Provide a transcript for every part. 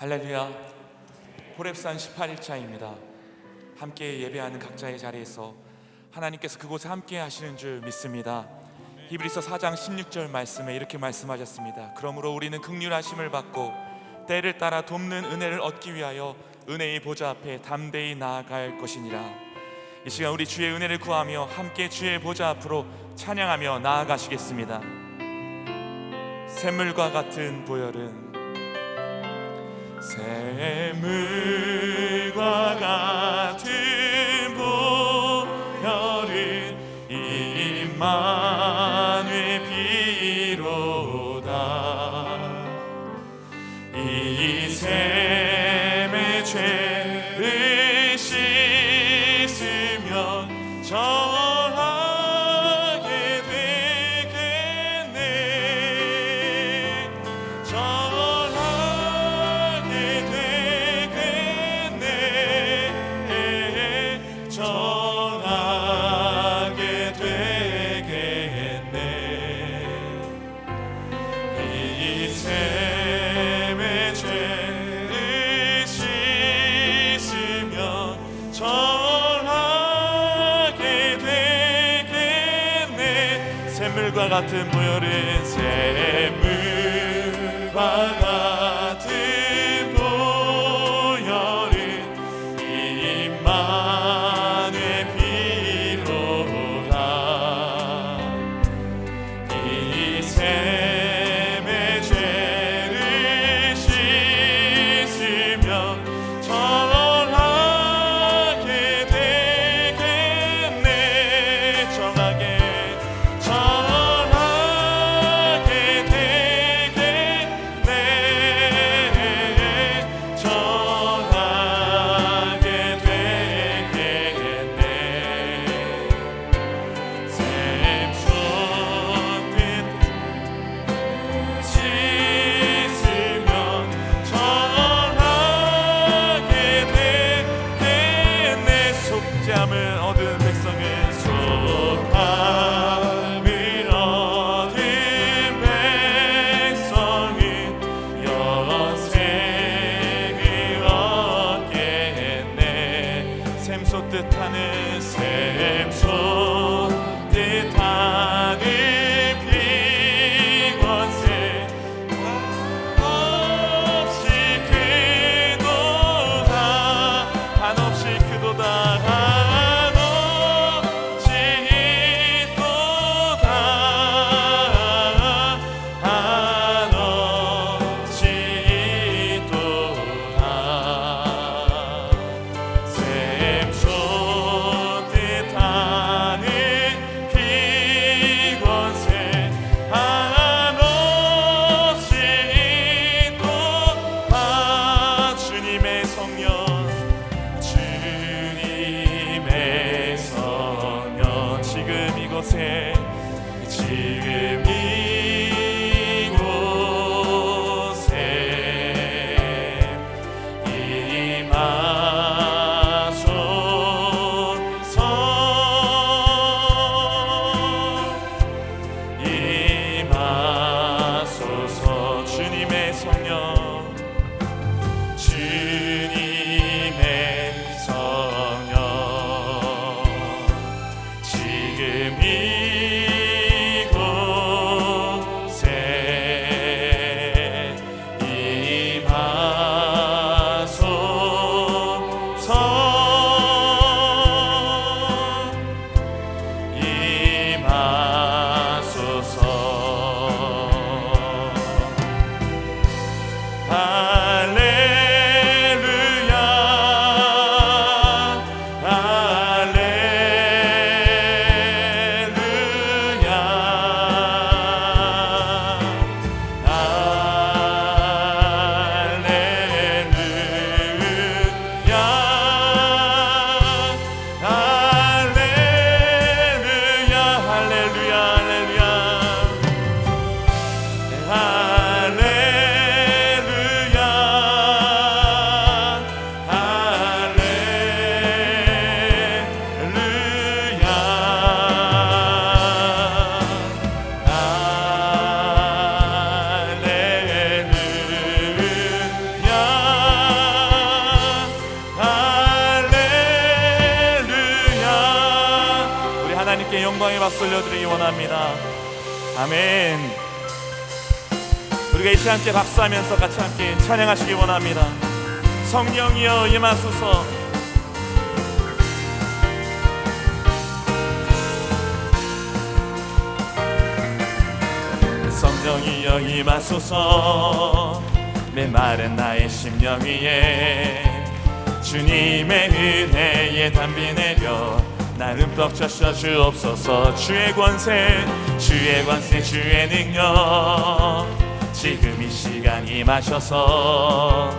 할렐루야. 호렙산 18일차입니다. 함께 예배하는 각자의 자리에서 하나님께서 그곳에 함께 하시는 줄 믿습니다. 히브리서 4장 16절 말씀에 이렇게 말씀하셨습니다. 그러므로 우리는 긍휼하심을 받고 때를 따라 돕는 은혜를 얻기 위하여 은혜의 보좌 앞에 담대히 나아갈 것이니라. 이 시간 우리 주의 은혜를 구하며 함께 주의 보좌 앞으로 찬양하며 나아가시겠습니다. 샘물과 같은 보혈은 샘물과 같은 보혈은 임마누엘 피로다. 이 샘의 죄를 씻으면 정하게 되겠네. 정하게 되겠네. 정하게 되겠네. 이 샘의 죄를 씻으면 정하게 되겠네. 샘물과 같은 보혈은 샘물과 같은 보혈은 임마누엘 피로다. 이 샘의 죄를 씻으면 정하게 되겠네. 정하게 되겠네. 정하게 되겠네. 샘솟듯 씻으면 정하게 되겠네. 속죄함을 얻은 백성은 속함을 얻은 백성은 영생을 얻겠네. 샘솟듯 하는 샘솟듯 하는 피권세 한없이 크도다. 한없이 크도다. 한없이 크도다. 한없이 크도다. 샘솟듯 영광의 박수 올려드리기 원합니다. 아멘. 우리가 이 시간 함께 박수하면서 같이 함께 찬양하시기 원합니다. 성령이여 임하소서. 성령이여 임하소서. 메마른 나의 심령 위에 주님의 은혜에 담비 내려 나 흠뻑 적셔 주옵소서. 주의 권세 주의 능력 지금 이 시간 임하셔서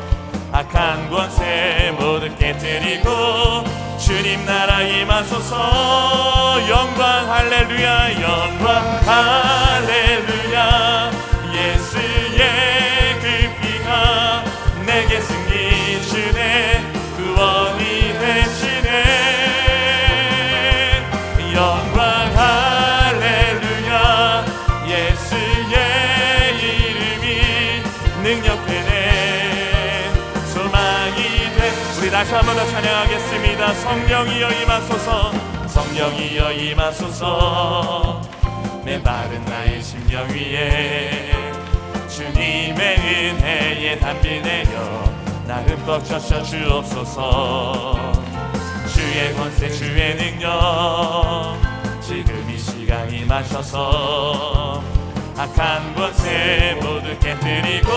악한 권세 모두 깨뜨리고 주님 나라 임하소서. 영광 할렐루야 영광 할렐루야. 예수의 그 피가 내게 승리 주네 구원이 되시네. 영광 할렐루야. 예수의 이름이 능력되네 소망이 돼. 우리 다시 한 번 더 찬양하겠습니다. 성령이여 임하소서. 성령이여 임하소서. 메마른 나의 심령 위에 주님의 은혜에 담비 내려 나 흠뻑 적셔 주옵소서. 주의 권세 주의 능력 지금 이 시간 임하셔서 악한 권세 모두 깨뜨리고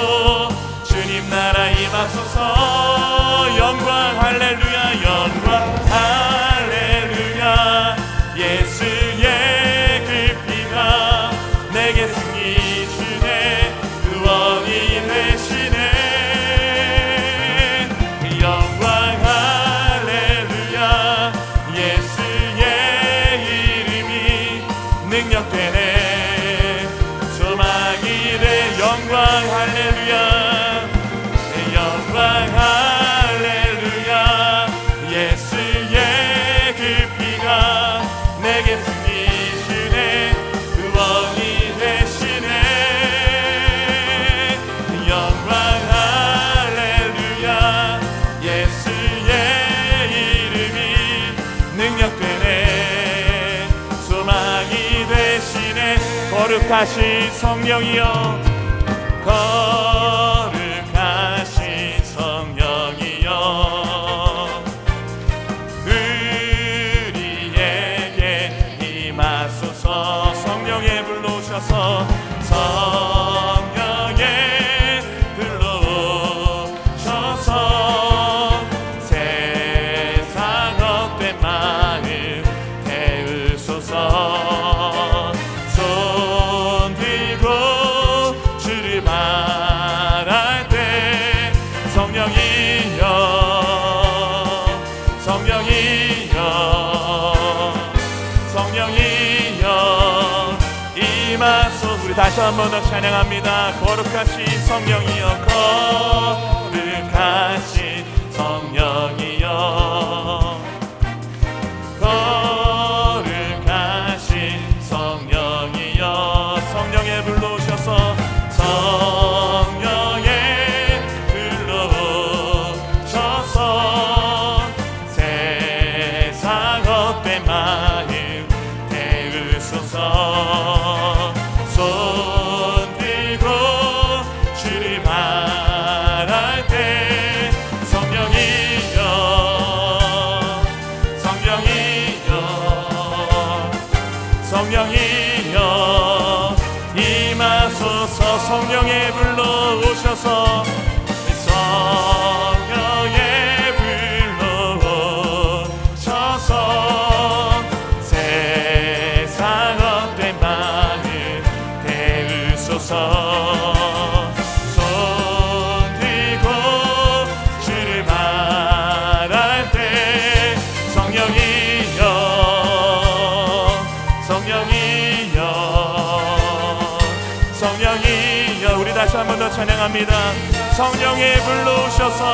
주님 나라 임하소서. 영광 할렐루야 영광 할렐루야. 예수의 그 피가 내게 승리 주네 구원이 되시네. 영광 할렐루야. 예수의 이름이 능력되네 소망이 돼. 영광 할렐루야 영광 할렐루야. 예수의 그 피가 내게 승리 주네 구원이 되시네. 영광 할렐루야. 예수의 이름이 능력되네 소망이 되시네. 거룩하신 성령이여 거룩하신 성령이여 우리에게 임하소서. 성령의 불로 오셔서 성령의 불로 오셔서 세상 헛된 마음 태우소서. 손 들고 주를 바랄 때 성령이여 성령이여 성령이여 임하소. 우리 다시 한 번 더 찬양합니다. 거룩하신 성령이여 거룩하신 성령이여 거룩하신 성령이여 성령의 불로 오셔서 성령의 불로 오셔서 세상 헛된 마음 태우소서. 손 들고 주를 바랄 때 성령이여 성령이여 성령이여 임하소서. 성령의 불로 오셔서 성령의 불로 오셔서 세상 헛된 마음 태우소서. 손 들고 주를 바랄 때 성령이여 성령이여 성령이여. 우리 다시 한 번 더 찬양합니다. 성령의 불로 오셔서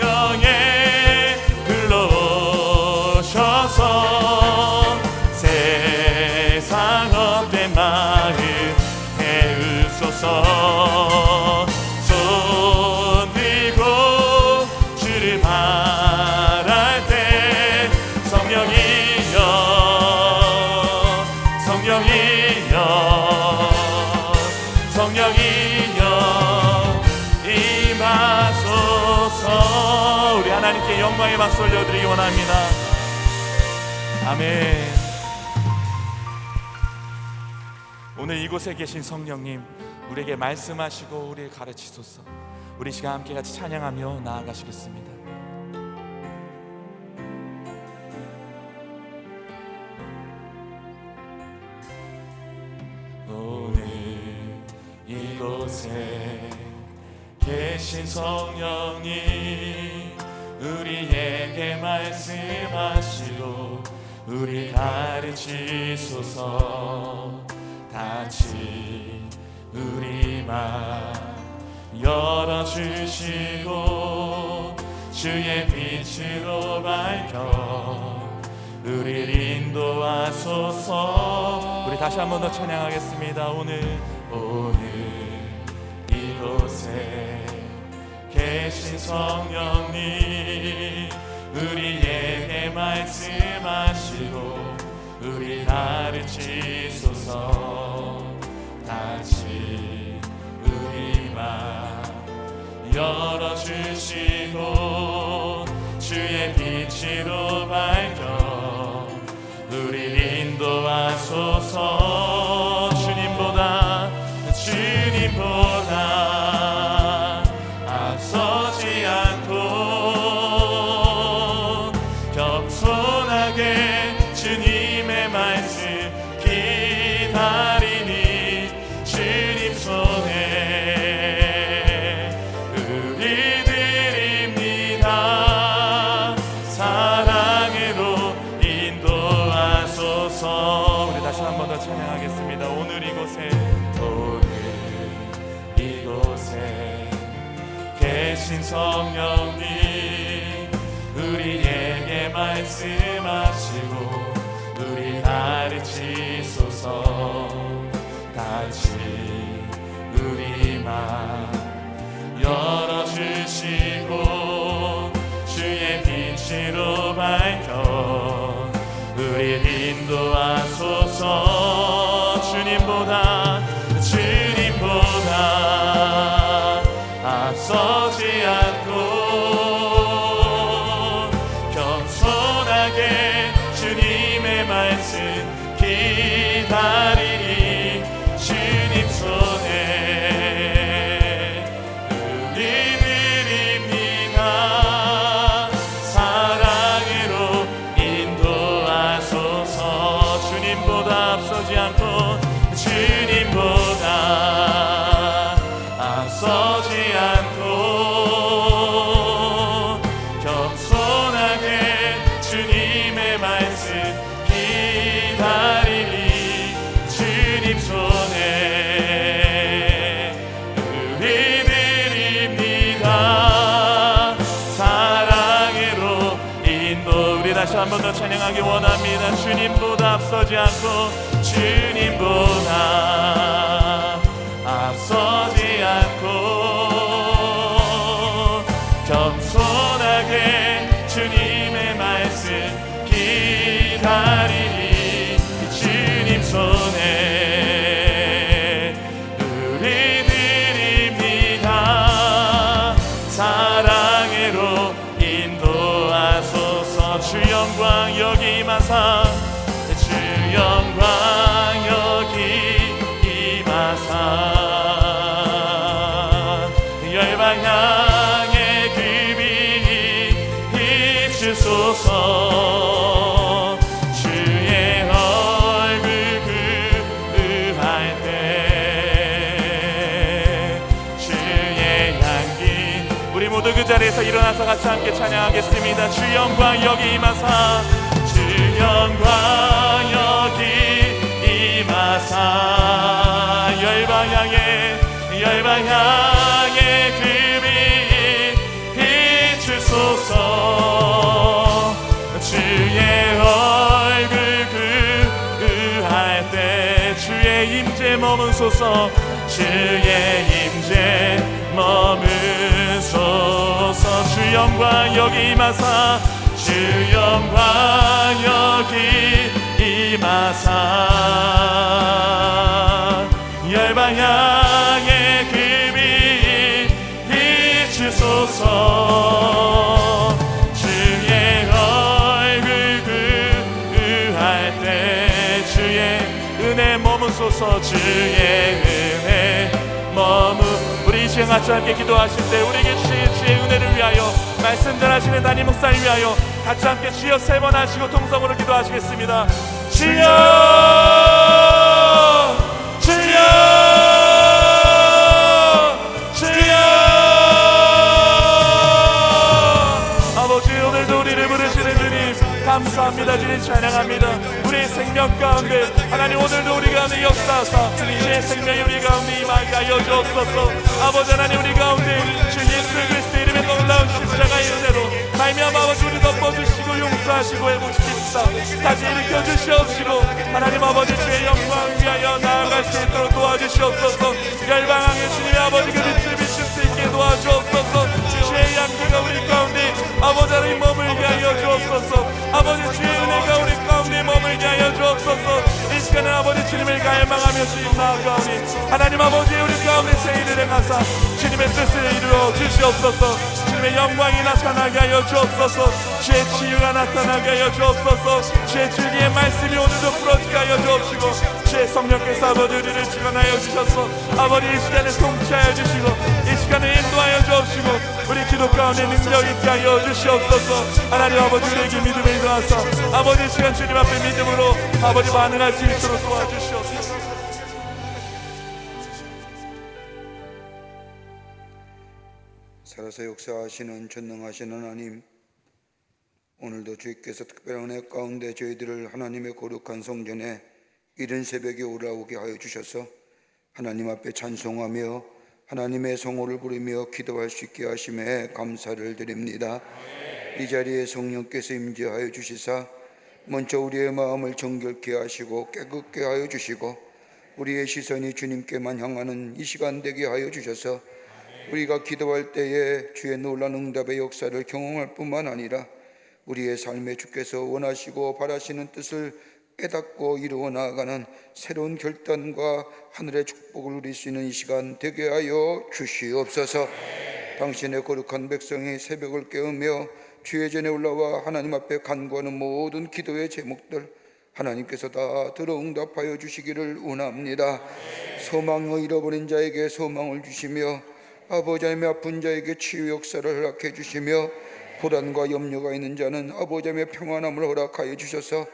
성령의 불로 오셔서 세상 헛된 마음 태우소서. 손 들고 주를 바랄 때 성령이여 임하소서. 우리 하나님께 영광의 박수 올려드리기 원합니다. 아멘. 오늘 이곳에 계신 성령님, 우리에게 말씀하시고 우리를 가르치소서. 우리 시간 함께 같이 찬양하며 나아가시겠습니다. 오늘 이곳에 계신 성령님, 우리에게 말씀하시고 우리 가르치소서. 같이 우리 맘 열어주시고 주의 빛으로 밝혀 우리를 인도하소서. 우리 다시 한 번 더 찬양하겠습니다. 오늘 이곳에 계신 성령님, 우리에게 말씀하시고 우리 가르치소서. 같이 우리 맘 열어주시고 주의 빛으로 밝혀 우리 인도하소서. 주님보다 앞서지 않고 겸손하게 주님의 말씀 기다리니 주님 손에 우리 드립니다. 사랑으로 인도하소서. 우리 다시 한 번 더 찬양하겠습니다. 오늘 이곳에 계신 성령님, 우리에게 말씀하시고 우리 가르치소서. 같이 우리 맘 열어주시고 주의 빛으로 밝혀 우리 인도하소서. 주님보다 앞서지 않고 겸손하게 주님의 말씀 기다리니 주님 손에 우리 드립니다. 사랑으로 인도하소서. 주님보다 앞서지 않고 주님보다 앞서지 않고 겸손하게 주님의 말씀 기다리니 주님 손에 우리 드립니다. 사랑으로 인도. 우리 다시 한 번 더 찬양하기 원합니다. 주님보다 앞서지 않고 주님보다 앞서지 않고 겸손하게 주님의 말씀 기다리니 주님 손에 우리 드립니다. 사랑으로 인도하소서. 주 영광 여기 임하사, 주 영광 여기 임하사. 열방 향해 그 빛이 비추소서. 주의 얼굴 그할 때 주의 향기. 우리 모두 그 자리에서 일어나서 같이 함께 찬양하겠습니다. 주 영광 여기 임하사, 주 영광 여기 임하사. 열방 향해 그 빛 비추소서. 주의 얼굴 그할 때 주의 임재 머문소서. 주의 임재 머문소서. 주 영광 여기 임하사, 주 영광 여기 임하사. 열방 향해 주의 은혜 우리 이제 같이 함께 기도하실 때 우리에게 주신 주의 은혜를 위하여 말씀 전하시는 담임 목사님 위하여 같이 함께 주여 3번 하시고 통성으로 기도하시겠습니다. 주여 주여 주여. 아버지 오늘도 우리를 부르시는 주님 감사합니다. 주님 찬양합니다. 우리의 생명 가운데 하나님 오늘도 우리 가운데 역사하사 주의 생명이 우리 가운데 임하게 하여 주옵소서. 아버지 하나님 우리 가운데 주 예수 그리스도 이름의 놀라운 십자가의 은혜로 말미암아 아버지 우리 덮어주시고 용서하시고 회복시킵시다. 다시 일으켜 주시옵시고 하나님 아버지 주의 영광을 위하여 나아갈 수 있도록 도와주시옵소서. 열방왕의 주님의 아버지 그 빛을 비출 수 있게 도와주옵소서. 주의 양기가 우리 가운데 아버지 하나님 머물게 하여 주옵소서. 아버지 주의 은혜가 우리 가운데 머물게 하여 주옵소서. 이 시간에 아버지 주님을 갈망하며 주님 나아가오니 하나님 아버지 우리 가운데 세일을 행하사 주님의 뜻을 이루어 주시옵소서. 주님의 영광이 나타나게 하여 주옵소서. 주의 치유가 나타나게 하여 주옵소서. 주의 진리의 말씀이 오늘도 풀어지게 하여 주옵시고 주의 성령께서 아버지 우리를 주관하여 주셔서 아버지 이 시간에 통치하여 주시고 이 시간에 인도하여 주옵시고 우리 기도 가운데 능력 있게 하여 주시옵소서. 하나님 아버지 우리에게 믿음을 인도하사 아버지 이 시간 주님 앞에 믿음으로 아버지 반응할 수 있도록 도와주시옵소서. 살아서 역사하시는 전능하신 하나님, 오늘도 주께서 특별한 은혜 가운데 저희들을 하나님의 거룩한 성전에 이른 새벽에 올라오게 하여 주셔서 하나님 앞에 찬송하며 하나님의 성호를 부르며 기도할 수 있게 하심에 감사를 드립니다. 이 자리에 성령께서 임재하여 주시사 먼저 우리의 마음을 정결케 하시고 깨끗게 하여 주시고 우리의 시선이 주님께만 향하는 이 시간 되게 하여 주셔서 우리가 기도할 때에 주의 놀라운 응답의 역사를 경험할 뿐만 아니라 우리의 삶에 주께서 원하시고 바라시는 뜻을 깨닫고 이루어 나아가는 새로운 결단과 하늘의 축복을 누릴 수 있는 이 시간 되게 하여 주시옵소서. 당신의 거룩한 백성이 새벽을 깨우며 주의 전에 올라와 하나님 앞에 간구하는 모든 기도의 제목들 하나님께서 다 들어 응답하여 주시기를 원합니다. 소망을 잃어버린 자에게 소망을 주시며 아버지 하나님의 아픈 자에게 치유 역사를 허락해 주시며 불안과 염려가 있는 자는 아버지 하나님의 평안함을 허락하여 주셔서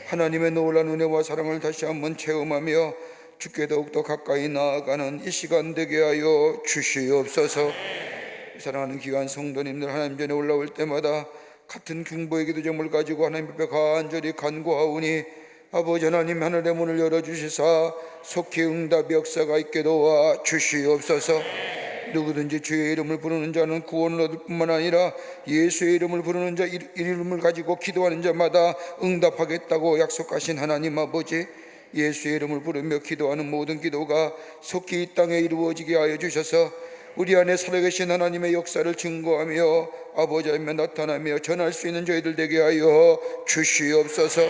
하나님의 놀라운 은혜와 사랑을 다시 한번 체험하며 주께 더욱더 가까이 나아가는 이 시간 되게 하여 주시옵소서. 사랑하는 귀한 성도님들, 하나님 전에 올라올 때마다 같은 중보의 기도 제목을 가지고 하나님 앞에 간절히 간구하오니 아버지 하나님 하늘의 문을 열어주시사 속히 응답 역사가 있게 도와 주시옵소서. 누구든지 주의 이름을 부르는 자는 구원을 얻을 뿐만 아니라 예수의 이름을 부르는 자 이름을 가지고 기도하는 자마다 응답하겠다고 약속하신 하나님 아버지, 예수의 이름을 부르며 기도하는 모든 기도가 속히 이 땅에 이루어지게 하여 주셔서 우리 안에 살아계신 하나님의 역사를 증거하며 아버지 하나님에 나타나며 전할 수 있는 저희들 되게 하여 주시옵소서.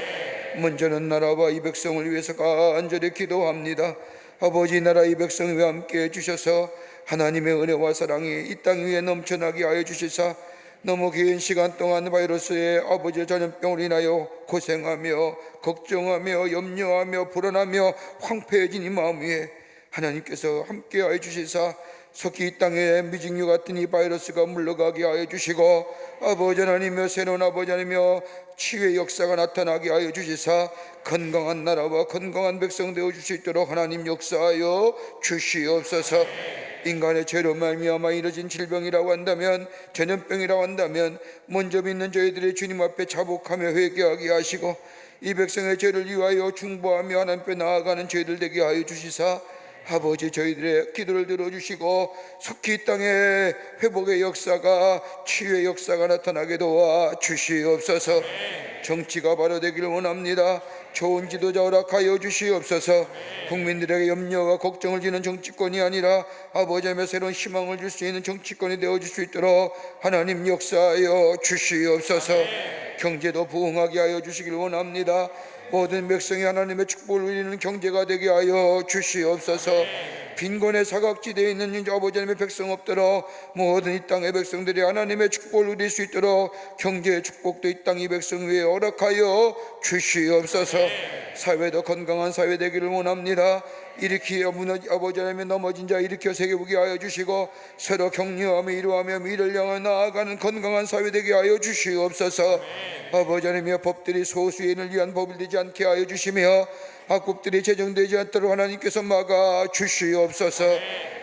먼저는 나라와 이 백성을 위해서 간절히 기도합니다. 아버지, 나라 이 백성 위에 함께 해주셔서 하나님의 은혜와 사랑이 이 땅 위에 넘쳐나게 하여 주시사 너무 긴 시간 동안 바이러스의 아버지의 전염병으로 인하여 고생하며 걱정하며 염려하며 불안하며 황폐해진 이 마음 위에 하나님께서 함께 하여 주시사 속히 이 땅에 미증류 같은 이 바이러스가 물러가게 하여 주시고 아버지 하나님이여 새로운 아버지 하나님이여 치유의 역사가 나타나게 하여 주시사 건강한 나라와 건강한 백성 되어줄 수 있도록 하나님 역사하여 주시옵소서. 인간의 죄로 말미암아 이뤄진 질병이라고 한다면, 전염병이라고 한다면 먼저 믿는 저희들의 주님 앞에 자복하며 회개하게 하시고 이 백성의 죄를 위하여 중보하며 하나님 앞에 나아가는 저희들 되게 하여 주시사 아버지, 저희들의 기도를 들어주시고 속히 이 땅에 회복의 역사가, 치유의 역사가 나타나게 도와 주시옵소서. 정치가 바로 되기를 원합니다. 좋은 지도자 허락하여 주시옵소서. 국민들에게 염려와 걱정을 주는 정치권이 아니라 아버지 하나님의 새로운 희망을 줄 수 있는 정치권이 되어줄 수 있도록 하나님 역사하여 주시옵소서. 경제도 부흥하게 하여 주시길 원합니다. 모든 백성이 하나님의 축복을 누리는 경제가 되게 하여 주시옵소서. 빈곤의 사각지대에 있는 아버지 하나님의 백성 없도록 모든 이 땅의 백성들이 하나님의 축복을 누릴 수 있도록 경제의 축복도 이 땅 이 백성 위에 허락하여 주시옵소서. 사회도 건강한 사회 되기를 원합니다. 일으키어 아버지 하나님 넘어진 자 일으켜 세계보게 하여 주시고 서로 격려하며 위로하며 미래를 향해 나아가는 건강한 사회 되게 하여 주시옵소서. 아버지 하나님의 법들이 소수인을 위한 법이 되지 않게 하여 주시며 악법들이 제정되지 않도록 하나님께서 막아 주시옵소서.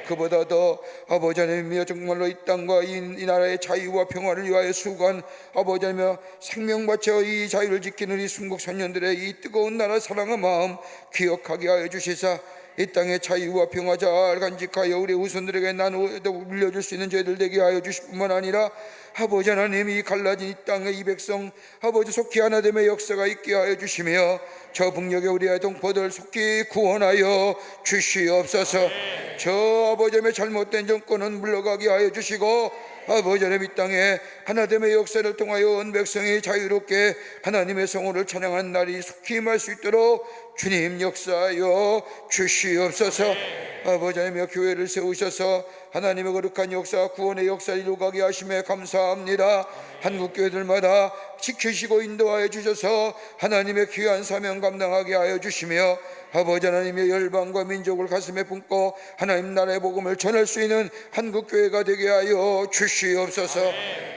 그보다 더 아버지 하나님이여 정말로 이 땅과 이 나라의 자유와 평화를 위하여 수고한 아버지 하나님이여 생명 바쳐 이 자유를 지키는 이 순국 선녀들의 이 뜨거운 나라 사랑의 마음 기억하게 하여 주시사 이 땅의 자유와 평화 잘 간직하여 우리 후손들에게 나누어 물려줄 수 있는 저희들 되게 하여 주실 뿐만 아니라 아버지 하나님 이 갈라진 이 땅의 이 백성 아버지 속히 하나됨의 역사가 있게 하여 주시며 저 북녘의 우리의 동포들 속히 구원하여 주시옵소서. 저 아버지 하나님의 잘못된 정권은 물러가게 하여 주시고 아버지 하나님 이 땅에 하나됨의 역사를 통하여 온 백성이 자유롭게 하나님의 성호를 찬양하는 날이 속히 임할 수 있도록 주님 역사하여 주시옵소서. 아버지 하나님의 교회를 세우셔서 하나님의 거룩한 역사 구원의 역사를 이루가게 하심에 감사합니다. 한국 교회들마다 지키시고 인도하여 주셔서 하나님의 귀한 사명 감당하게 하여 주시며 아버지 하나님의 열방과 민족을 가슴에 품고 하나님 나라의 복음을 전할 수 있는 한국 교회가 되게 하여 주시옵소서.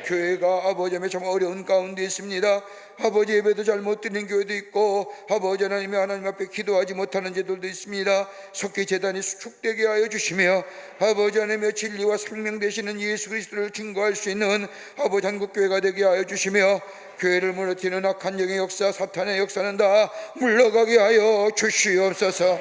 교회가 아버지 하나님의 참 어려운 가운데 있습니다. 아버지 예배도 잘못 드리는 교회도 있고 아버지 하나님의 하나님 앞에 기도하지 못하는 제들도 있습니다. 속히 재단이 수축되게 하여 주시며 아버지 하나님의 진리와 생명 되시는 예수 그리스도를 증거할 수 있는 아버지 한국교회가 되게 하여 주시며 교회를 무너뜨리는 악한 영의 역사 사탄의 역사는 다 물러가게 하여 주시옵소서.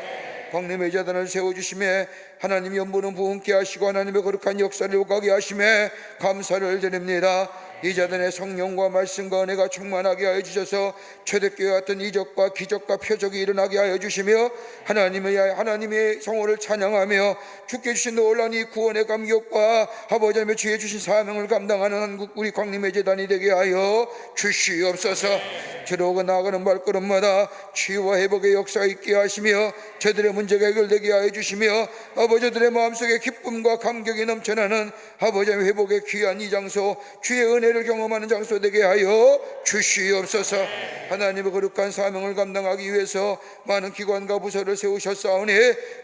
광림의 재단을 세워주심에 하나님 연보는 부흥케 하시고 하나님의 거룩한 역사를 요구하게 하심에 감사를 드립니다. 이 자단의 성령과 말씀과 은혜가 충만하게 하여 주셔서 초대교회 같은 이적과 기적과 표적이 일어나게 하여 주시며 하나님의 성호를 찬양하며 주께 주신 놀라운 이 구원의 감격과 아버지 하나님의 주에 주신 사명을 감당하는 한국 우리 광림의 재단이 되게 하여 주시옵소서. 들어오고 나가는 발걸음마다 치유와 회복의 역사가 있게 하시며 저들의 문제가 해결되게 하여 주시며 아버지들의 마음속에 기쁨과 감격이 넘쳐나는 아버지 하나님의 회복의 귀한 이 장소 주의 은혜를 경험하는 장소 되게 하여 주시옵소서. 하나님의 거룩한 사명을 감당하기 위해서 많은 기관과 부서를 세우셨사오니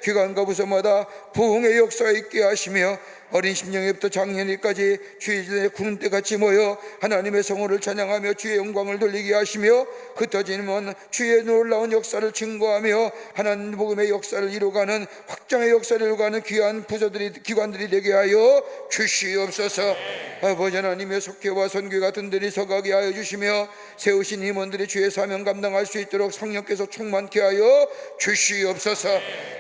기관과 부서마다 부흥의 역사가 있게 하시며 어린 심령에부터 장년일까지 주의 전에 구는 때같이 모여 하나님의 성호를 찬양하며 주의 영광을 돌리게 하시며 흩어지는 주의 놀라운 역사를 증거하며 하나님 복음의 역사를 이루어가는 확장의 역사를 이루어가는 귀한 부서들이 기관들이 되게 하여 주시옵소서. 아버지 하나님의 속회와 선교 같은 들이 서가게 하여 주시며 세우신 임원들이 주의 사명 감당할 수 있도록 성령께서 충만케 하여 주시옵소서.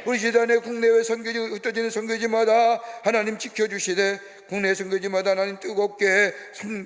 우리 재단의 국내외 선교지 흩어지는 선교지마다 하나님 지켜주시되 국내 선교지마다 하나님 뜨겁게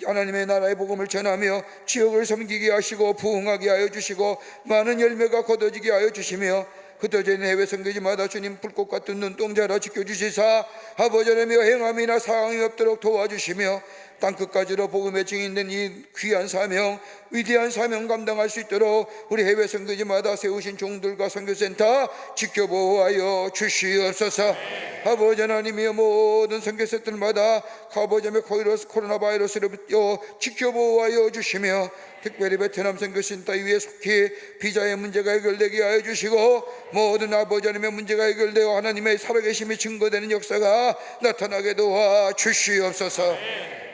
하나님의 나라의 복음을 전하며 지역을 섬기게 하시고 부흥하게 하여 주시고 많은 열매가 거둬지게 하여 주시며 흩어져 있는 해외 선교지마다 주님 불꽃 같은 눈동자로 지켜주시사 아버지 하나님의 행함이나 사항이 없도록 도와주시며 땅끝까지로 복음의 증인된 이 귀한 사명 위대한 사명 감당할 수 있도록 우리 해외 선교지마다 세우신 종들과 선교센터 지켜보아여 주시옵소서. 아버지 하나님의 모든 선교센터들마다 아버지 하나님의 코로나 바이러스로부터 지켜보아여 주시며 특별히 베트남 선교센터 위에 속히 비자의 문제가 해결되게 하여 주시고 모든 아버지 하나님의 문제가 해결되어 하나님의 살아계심이 증거되는 역사가 나타나게 도와 주시옵소서.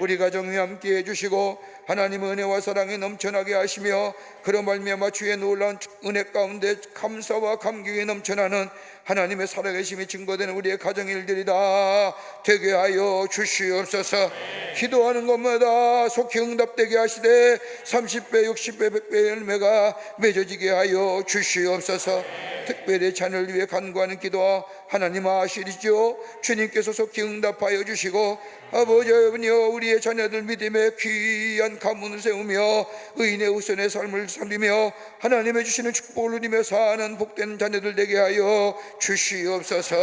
우리 가정이 함께 해주시고 하나님의 은혜와 사랑이 넘쳐나게 하시며 그런 말미암아 주의 놀라운 은혜 가운데 감사와 감격이 넘쳐나는 하나님의 살아계심이 증거되는 우리의 가정 일들이 다 되게 하여 주시옵소서. 기도하는 것마다 속히 응답되게 하시되 30배 60배 100배 열매가 맺어지게 하여 주시옵소서. 특별히 자녀를 위해 간구하는 기도와 하나님 아시리죠. 주님께서 속히 응답하여 주시고 아버지 아버지여 우리의 자녀들 믿음의 귀한 가문을 세우며 의인의 우선의 삶을 살리며 하나님의 주시는 축복을 누리며 사는 복된 자녀들 되게 하여 주시옵소서.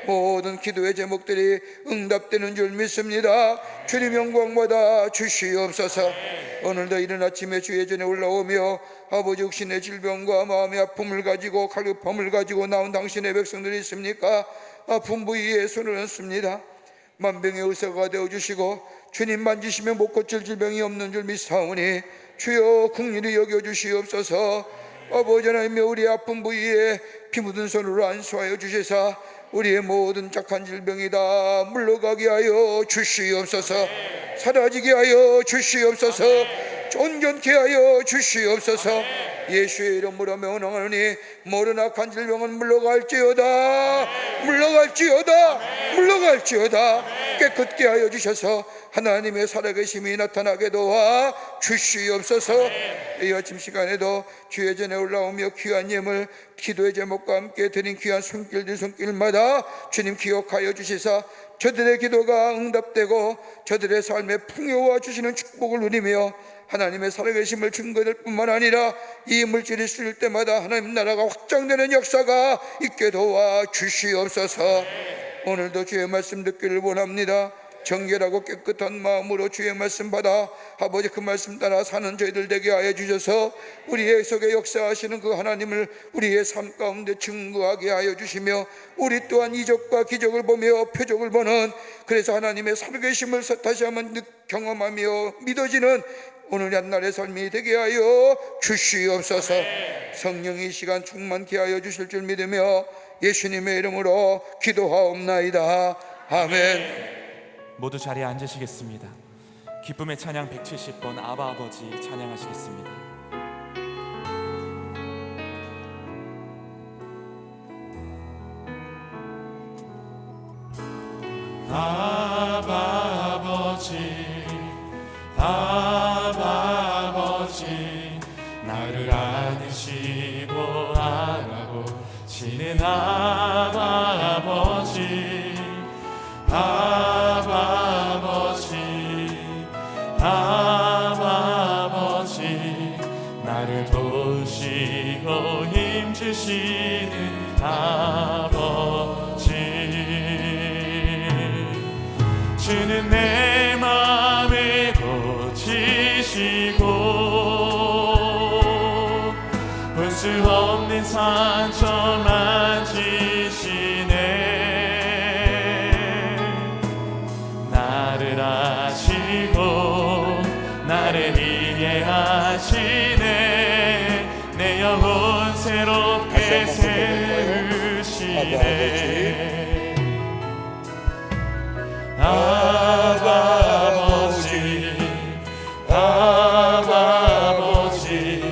모든 기도의 제목들이 응답되는 줄 믿습니다. 주님 영광받아 주시옵소서. 오늘도 이른 아침에 주의 전에 올라오며 아버지 육신의 질병과 마음의 아픔을 가지고 갈급함을 가지고 나온 당신의 백성들이 있습니까? 아픈 부위에 손을 얹습니다. 만병의 의사가 되어주시고 주님 만지시면 못 고칠 질병이 없는 줄 믿사오니 주여 긍휼히 여겨주시옵소서. 아버지 하나님, 우리 아픈 부위에 피 묻은 손으로 안수하여 주시사 우리의 모든 착한 질병이 다 물러가게 하여 주시옵소서. 사라지게 하여 주시옵소서. 온전케 하여 주시옵소서. 예수의 이름으로 명령하노니 모든 악한 질병은 물러갈지어다. 물러갈지어다. 물러갈지어다. 깨끗게 하여 주셔서 하나님의 살아계심이 나타나게 도와 주시옵소서. 이 아침 시간에도 주의 전에 올라오며 귀한 예물 기도의 제목과 함께 드린 귀한 손길들 손길마다 주님 기억하여 주시사 저들의 기도가 응답되고 저들의 삶에 풍요와 주시는 축복을 누리며 하나님의 살아계심을 증거될 뿐만 아니라 이 물질이 쓰일 때마다 하나님 나라가 확장되는 역사가 있게 도와 주시옵소서. 오늘도 주의 말씀 듣기를 원합니다. 정결하고 깨끗한 마음으로 주의 말씀 받아 아버지 그 말씀 따라 사는 저희들 되게 하여 주셔서 우리의 속에 역사하시는 그 하나님을 우리의 삶 가운데 증거하게 하여 주시며 우리 또한 이적과 기적을 보며 표적을 보는, 그래서 하나님의 살아계심을 다시 한번 경험하며 믿어지는 오늘 한날의 삶이 되게 하여 주시옵소서. 성령이 이 시간 충만케 하여 주실 줄 믿으며 예수님의 이름으로 기도하옵나이다. 아멘. 모두 자리에 앉으시겠습니다. 기쁨의 찬양 170번 아바 아버지 찬양하시겠습니다. 아바 아버지, 아바 아버지, 나를 안으시고 알아보시는 아바 아버지, 아바 아버지, 아바 아버지, 나를 도우시고 힘주시는 아버지, 주는 내 맘을 고치시고 볼 수 없는 상처 만지시네. 나를 아시고 나를 이해하시네. 내 영혼 새롭게 세우시네. 아바 아버지, 아바 아버지,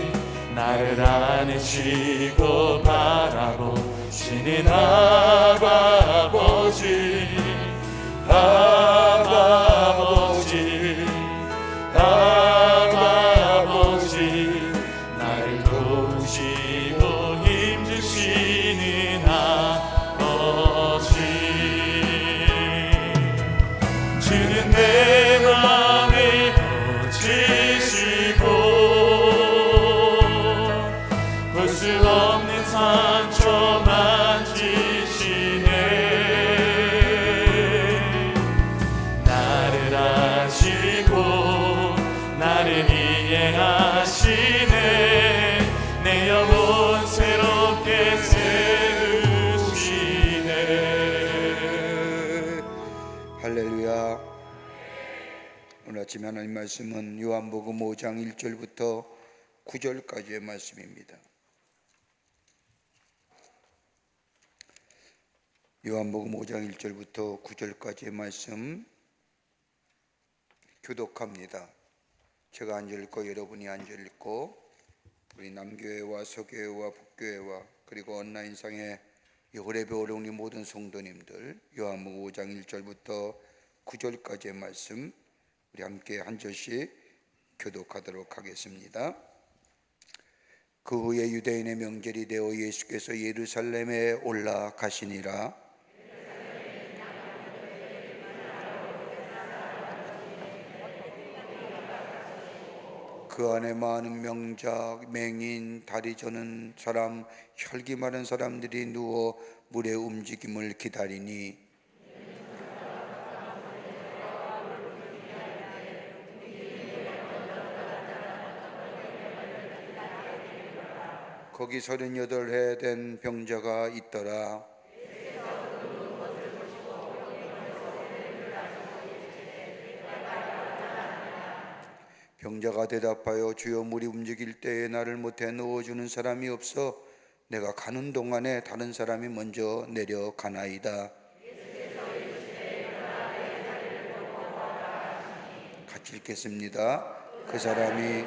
나를 안으시고 바라보시는 아바 아버지, 아바 아버지, 아바 아버지, 나를 도우시고 힘주시는 아버지, 주는 내 맘을 고치시고 볼 수 없는 상처 만지시네. 나를 아시고 나를 이해하시네. 내 영혼 새롭게 세우시네. 할렐루야. 오늘 아침 하나님 말씀은 요한복음 5장 1절부터 9절까지의 말씀입니다. 요한복음 5장 1절부터 9절까지의 말씀 교독합니다. 제가 앉아 읽고 여러분이 앉아 읽고 우리 남교회와 서교회와 북교회와 그리고 온라인상의 호레베 오령리 모든 성도님들 요한복음 5장 1절부터 9절까지의 말씀 우리 함께 한 절씩 교독하도록 하겠습니다. 그 후에 유대인의 명절이 되어 예수께서 예루살렘에 올라가시니라. 그 안에 많은 명작, 맹인, 다리 저는 사람, 혈기 마른 사람들이 누워 물의 움직임을 기다리니 거기 38해 된 병자가 있더라. 병자가 대답하여 주여 물이 움직일 때에 나를 못해 넣어주는 사람이 없어 내가 가는 동안에 다른 사람이 먼저 내려가나이다. 같이 읽겠습니다. 그 사람이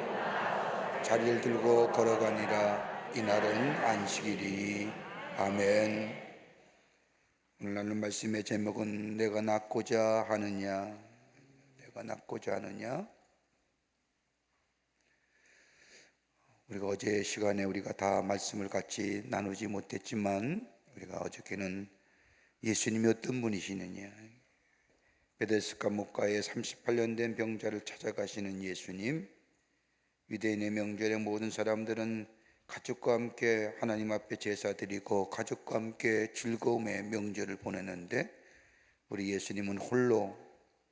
자리를 들고 걸어가니라. 이날은 안식일이. 아멘. 오늘 나눌 말씀의 제목은 내가 낫고자 하느냐. 내가 낫고자 하느냐. 우리가 어제 시간에 우리가 다 말씀을 같이 나누지 못했지만 우리가 어저께는 예수님이 어떤 분이시느냐, 베데스다 목가에 38년 된 병자를 찾아가시는 예수님, 유대인의 명절에 모든 사람들은 가족과 함께 하나님 앞에 제사 드리고 가족과 함께 즐거움의 명절을 보내는데 우리 예수님은 홀로,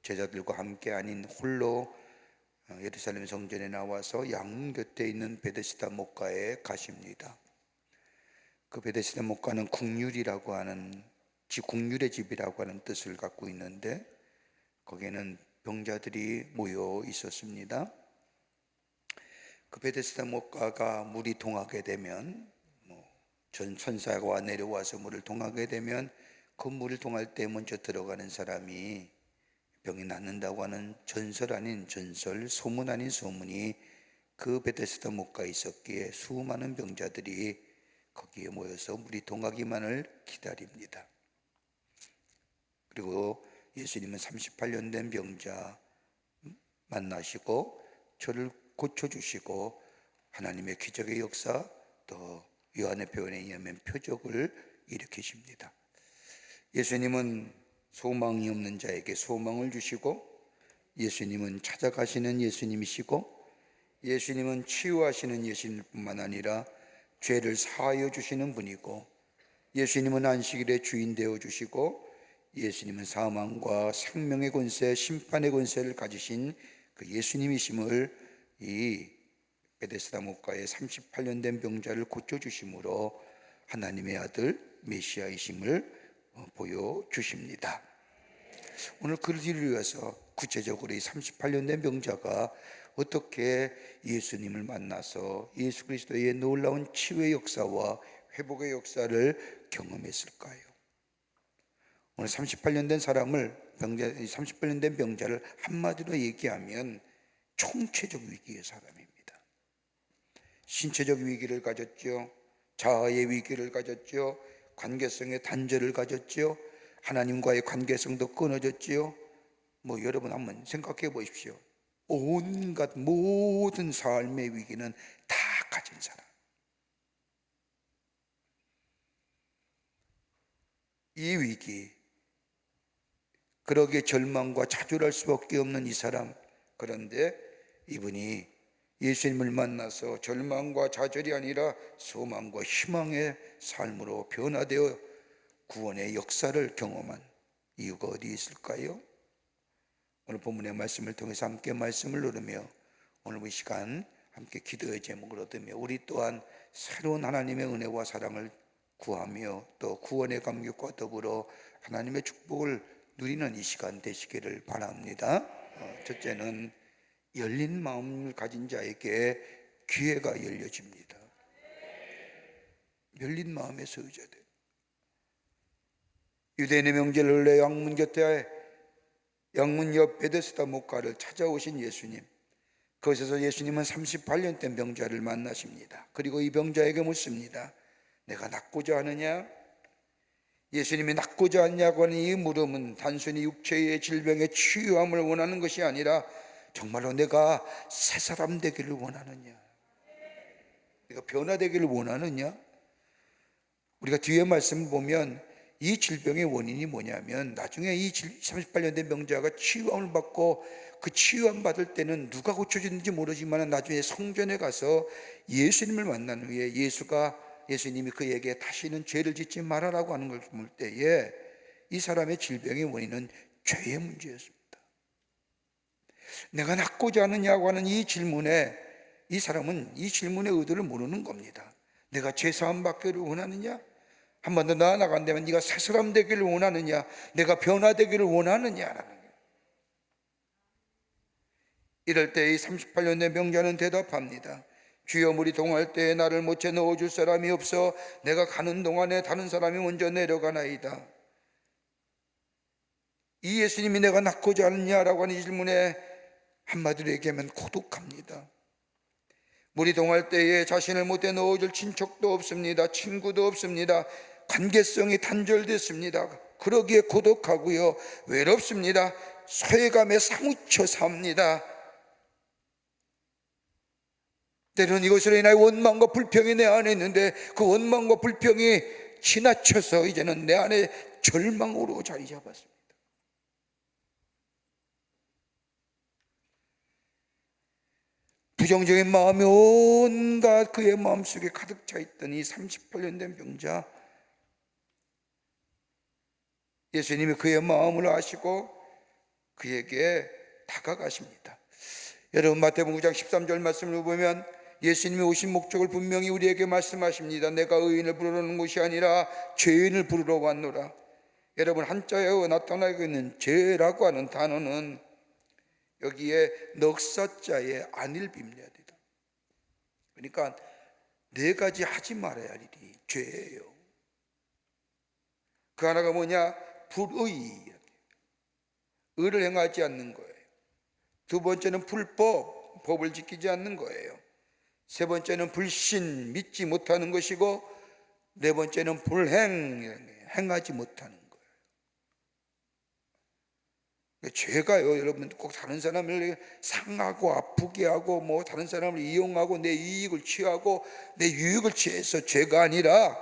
제자들과 함께 아닌 홀로 예루살렘 성전에 나와서 양 곁에 있는 베데스다 목가에 가십니다. 그 베데스다 목가는 국률이라고 하는 국률의 집이라고 하는 뜻을 갖고 있는데 거기에는 병자들이 모여 있었습니다. 그 베데스다 목가가 물이 동하게 되면 전 천사가 내려와서 물을 동하게 되면 그 물을 동할 때 먼저 들어가는 사람이 병이 낫는다고 하는 전설 아닌 전설, 소문 아닌 소문이 그 베데스다 목가에 있었기에 수많은 병자들이 거기에 모여서 물이 동하기만을 기다립니다. 그리고 예수님은 38년 된 병자 만나시고 저를 고쳐주시고 하나님의 기적의 역사, 또 요한의 표현에 의하면 표적을 일으키십니다. 예수님은 소망이 없는 자에게 소망을 주시고, 예수님은 찾아가시는 예수님이시고, 예수님은 치유하시는 예수님뿐만 아니라 죄를 사하여 주시는 분이고, 예수님은 안식일의 주인 되어 주시고, 예수님은 사망과 생명의 권세, 심판의 권세를 가지신 그 예수님이심을 이 베데스다 목가의 38년 된 병자를 고쳐주심으로 하나님의 아들 메시아이심을 보여주십니다. 오늘 그를 위해서 구체적으로 이 38년 된 병자가 어떻게 예수님을 만나서 예수 그리스도의 놀라운 치유의 역사와 회복의 역사를 경험했을까요? 오늘 38년 된 사람을 38년 된 병자를 한마디로 얘기하면 총체적 위기의 사람입니다. 신체적 위기를 가졌죠. 자아의 위기를 가졌죠. 관계성의 단절을 가졌죠. 하나님과의 관계성도 끊어졌죠. 여러분 한번 생각해 보십시오. 온갖 모든 삶의 위기는 다 가진 사람. 이 위기, 그러기에 절망과 좌절할 수밖에 없는 이 사람. 그런데 이분이 예수님을 만나서 절망과 좌절이 아니라 소망과 희망의 삶으로 변화되어 구원의 역사를 경험한 이유가 어디 있을까요? 오늘 본문의 말씀을 통해서 함께 말씀을 나누며 오늘 이 시간 함께 기도의 제목을 얻으며 우리 또한 새로운 하나님의 은혜와 사랑을 구하며 또 구원의 감격과 더불어 하나님의 축복을 누리는 이 시간 되시기를 바랍니다. 첫째는 열린 마음을 가진 자에게 기회가 열려집니다. 열린 마음에서 의자돼. 유대인의 명절을 내 양문 곁에 양문 옆 베데스다 목가를 찾아오신 예수님. 그곳에서 예수님은 38년 된 병자를 만나십니다. 그리고 이 병자에게 묻습니다. 내가 낫고자 하느냐? 예수님이 낫고자 하냐고 하는 이 물음은 단순히 육체의 질병의 치유함을 원하는 것이 아니라 정말로 내가 새 사람 되기를 원하느냐, 내가 변화되기를 원하느냐. 우리가 뒤에 말씀을 보면 이 질병의 원인이 뭐냐면 나중에 이 38년 된 병자가 치유함을 받고 그 치유함 받을 때는 누가 고쳐주는지 모르지만 나중에 성전에 가서 예수님을 만난 후에 예수님이 그에게 다시는 죄를 짓지 말아라고 하는 걸 볼 때에 이 사람의 질병의 원인은 죄의 문제였습니다. 내가 낫고자 하느냐고 하는 이 질문에 이 사람은 이 질문의 의도를 모르는 겁니다. 내가 죄사함 받기를 원하느냐? 한 번 더 나아간다면 네가 새 사람 되기를 원하느냐? 내가 변화되기를 원하느냐라는 거예요. 이럴 때 이 38년 된 병자는 대답합니다. 주여, 물이 동할 때에 나를 못에 넣어줄 사람이 없어 내가 가는 동안에 다른 사람이 먼저 내려가나이다. 이 예수님이 내가 낫고자 하느냐라고 하는 이 질문에 한마디로 얘기하면 고독합니다. 물이 동할 때에 자신을 못에 넣어줄 친척도 없습니다. 친구도 없습니다. 관계성이 단절됐습니다. 그러기에 고독하고요, 외롭습니다. 소외감에 사무쳐 삽니다. 때로는 이것으로 인하여 원망과 불평이 내 안에 있는데 그 원망과 불평이 지나쳐서 이제는 내 안에 절망으로 자리 잡았습니다. 부정적인 마음이 온갖 그의 마음속에 가득 차 있던 이 38년 된 병자, 예수님이 그의 마음을 아시고 그에게 다가가십니다. 여러분, 마태복음 9장 13절 말씀을 보면 예수님이 오신 목적을 분명히 우리에게 말씀하십니다. 내가 의인을 부르는 것이 아니라 죄인을 부르러 왔노라. 여러분, 한자에 나타나고 있는 죄라고 하는 단어는 여기에 넉사자의 안일비입니다. 그러니까 네 가지 하지 말아야 할 일이 죄예요. 그 하나가 뭐냐? 불의, 의를 행하지 않는 거예요. 두 번째는 불법, 법을 지키지 않는 거예요. 세 번째는 불신, 믿지 못하는 것이고, 네 번째는 불행, 행하지 못하는 거예요. 죄가요, 여러분, 꼭 다른 사람을 상하고 아프게 하고 뭐 다른 사람을 이용하고 내 이익을 취하고 내 유익을 취해서 죄가 아니라,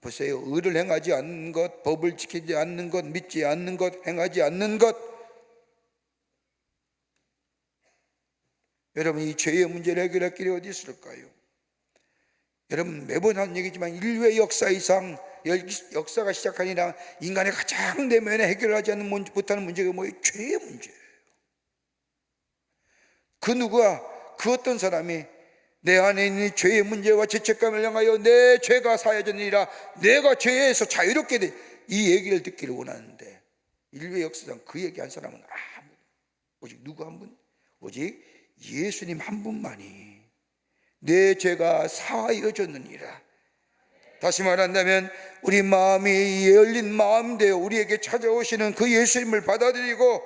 보세요, 의를 행하지 않는 것, 법을 지키지 않는 것, 믿지 않는 것, 행하지 않는 것. 여러분, 이 죄의 문제를 해결할 길이 어디 있을까요? 여러분, 매번 하는 얘기지만 인류의 역사 이상, 역사가 시작한 이랑 인간의 가장 내면에 해결하지 않는 못하는 문제가 뭐예요? 죄의 문제예요. 그 누구야, 그 어떤 사람이 내 안에 있는 죄의 문제와 죄책감을 향하여 내 죄가 사해졌느니라, 내가 죄에서 자유롭게 돼, 이 얘기를 듣기를 원하는데, 인류의 역사상 그 얘기한 사람은 오직 누구 한 분? 오직 예수님 한 분만이 내 죄가 사하여졌느니라. 다시 말한다면 우리 마음이 열린 마음대로 우리에게 찾아오시는 그 예수님을 받아들이고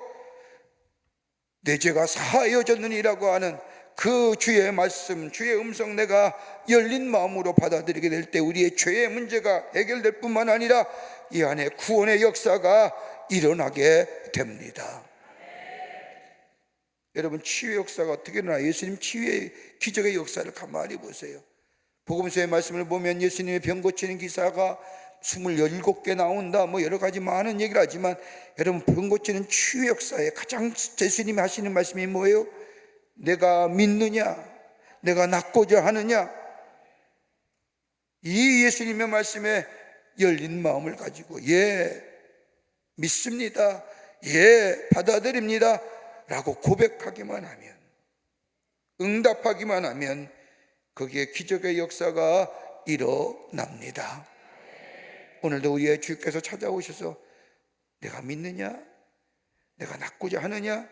내 죄가 사하여졌느니라고 하는 그 주의 말씀, 주의 음성, 내가 열린 마음으로 받아들이게 될 때 우리의 죄의 문제가 해결될 뿐만 아니라 이 안에 구원의 역사가 일어나게 됩니다. 여러분, 치유의 역사가 어떻게 일어나? 예수님 치유의 기적의 역사를 가만히 보세요. 복음서의 말씀을 보면 예수님의 병 고치는 기사가 27개 나온다, 뭐 여러 가지 많은 얘기를 하지만, 여러분, 병 고치는 치유 역사에 가장 예수님이 하시는 말씀이 뭐예요? 내가 믿느냐? 내가 낫고자 하느냐? 이 예수님의 말씀에 열린 마음을 가지고 예, 믿습니다, 예, 받아들입니다 라고 고백하기만 하면, 응답하기만 하면 거기에 기적의 역사가 일어납니다. 오늘도 우리의 주께서 찾아오셔서 내가 믿느냐? 내가 낫고자 하느냐?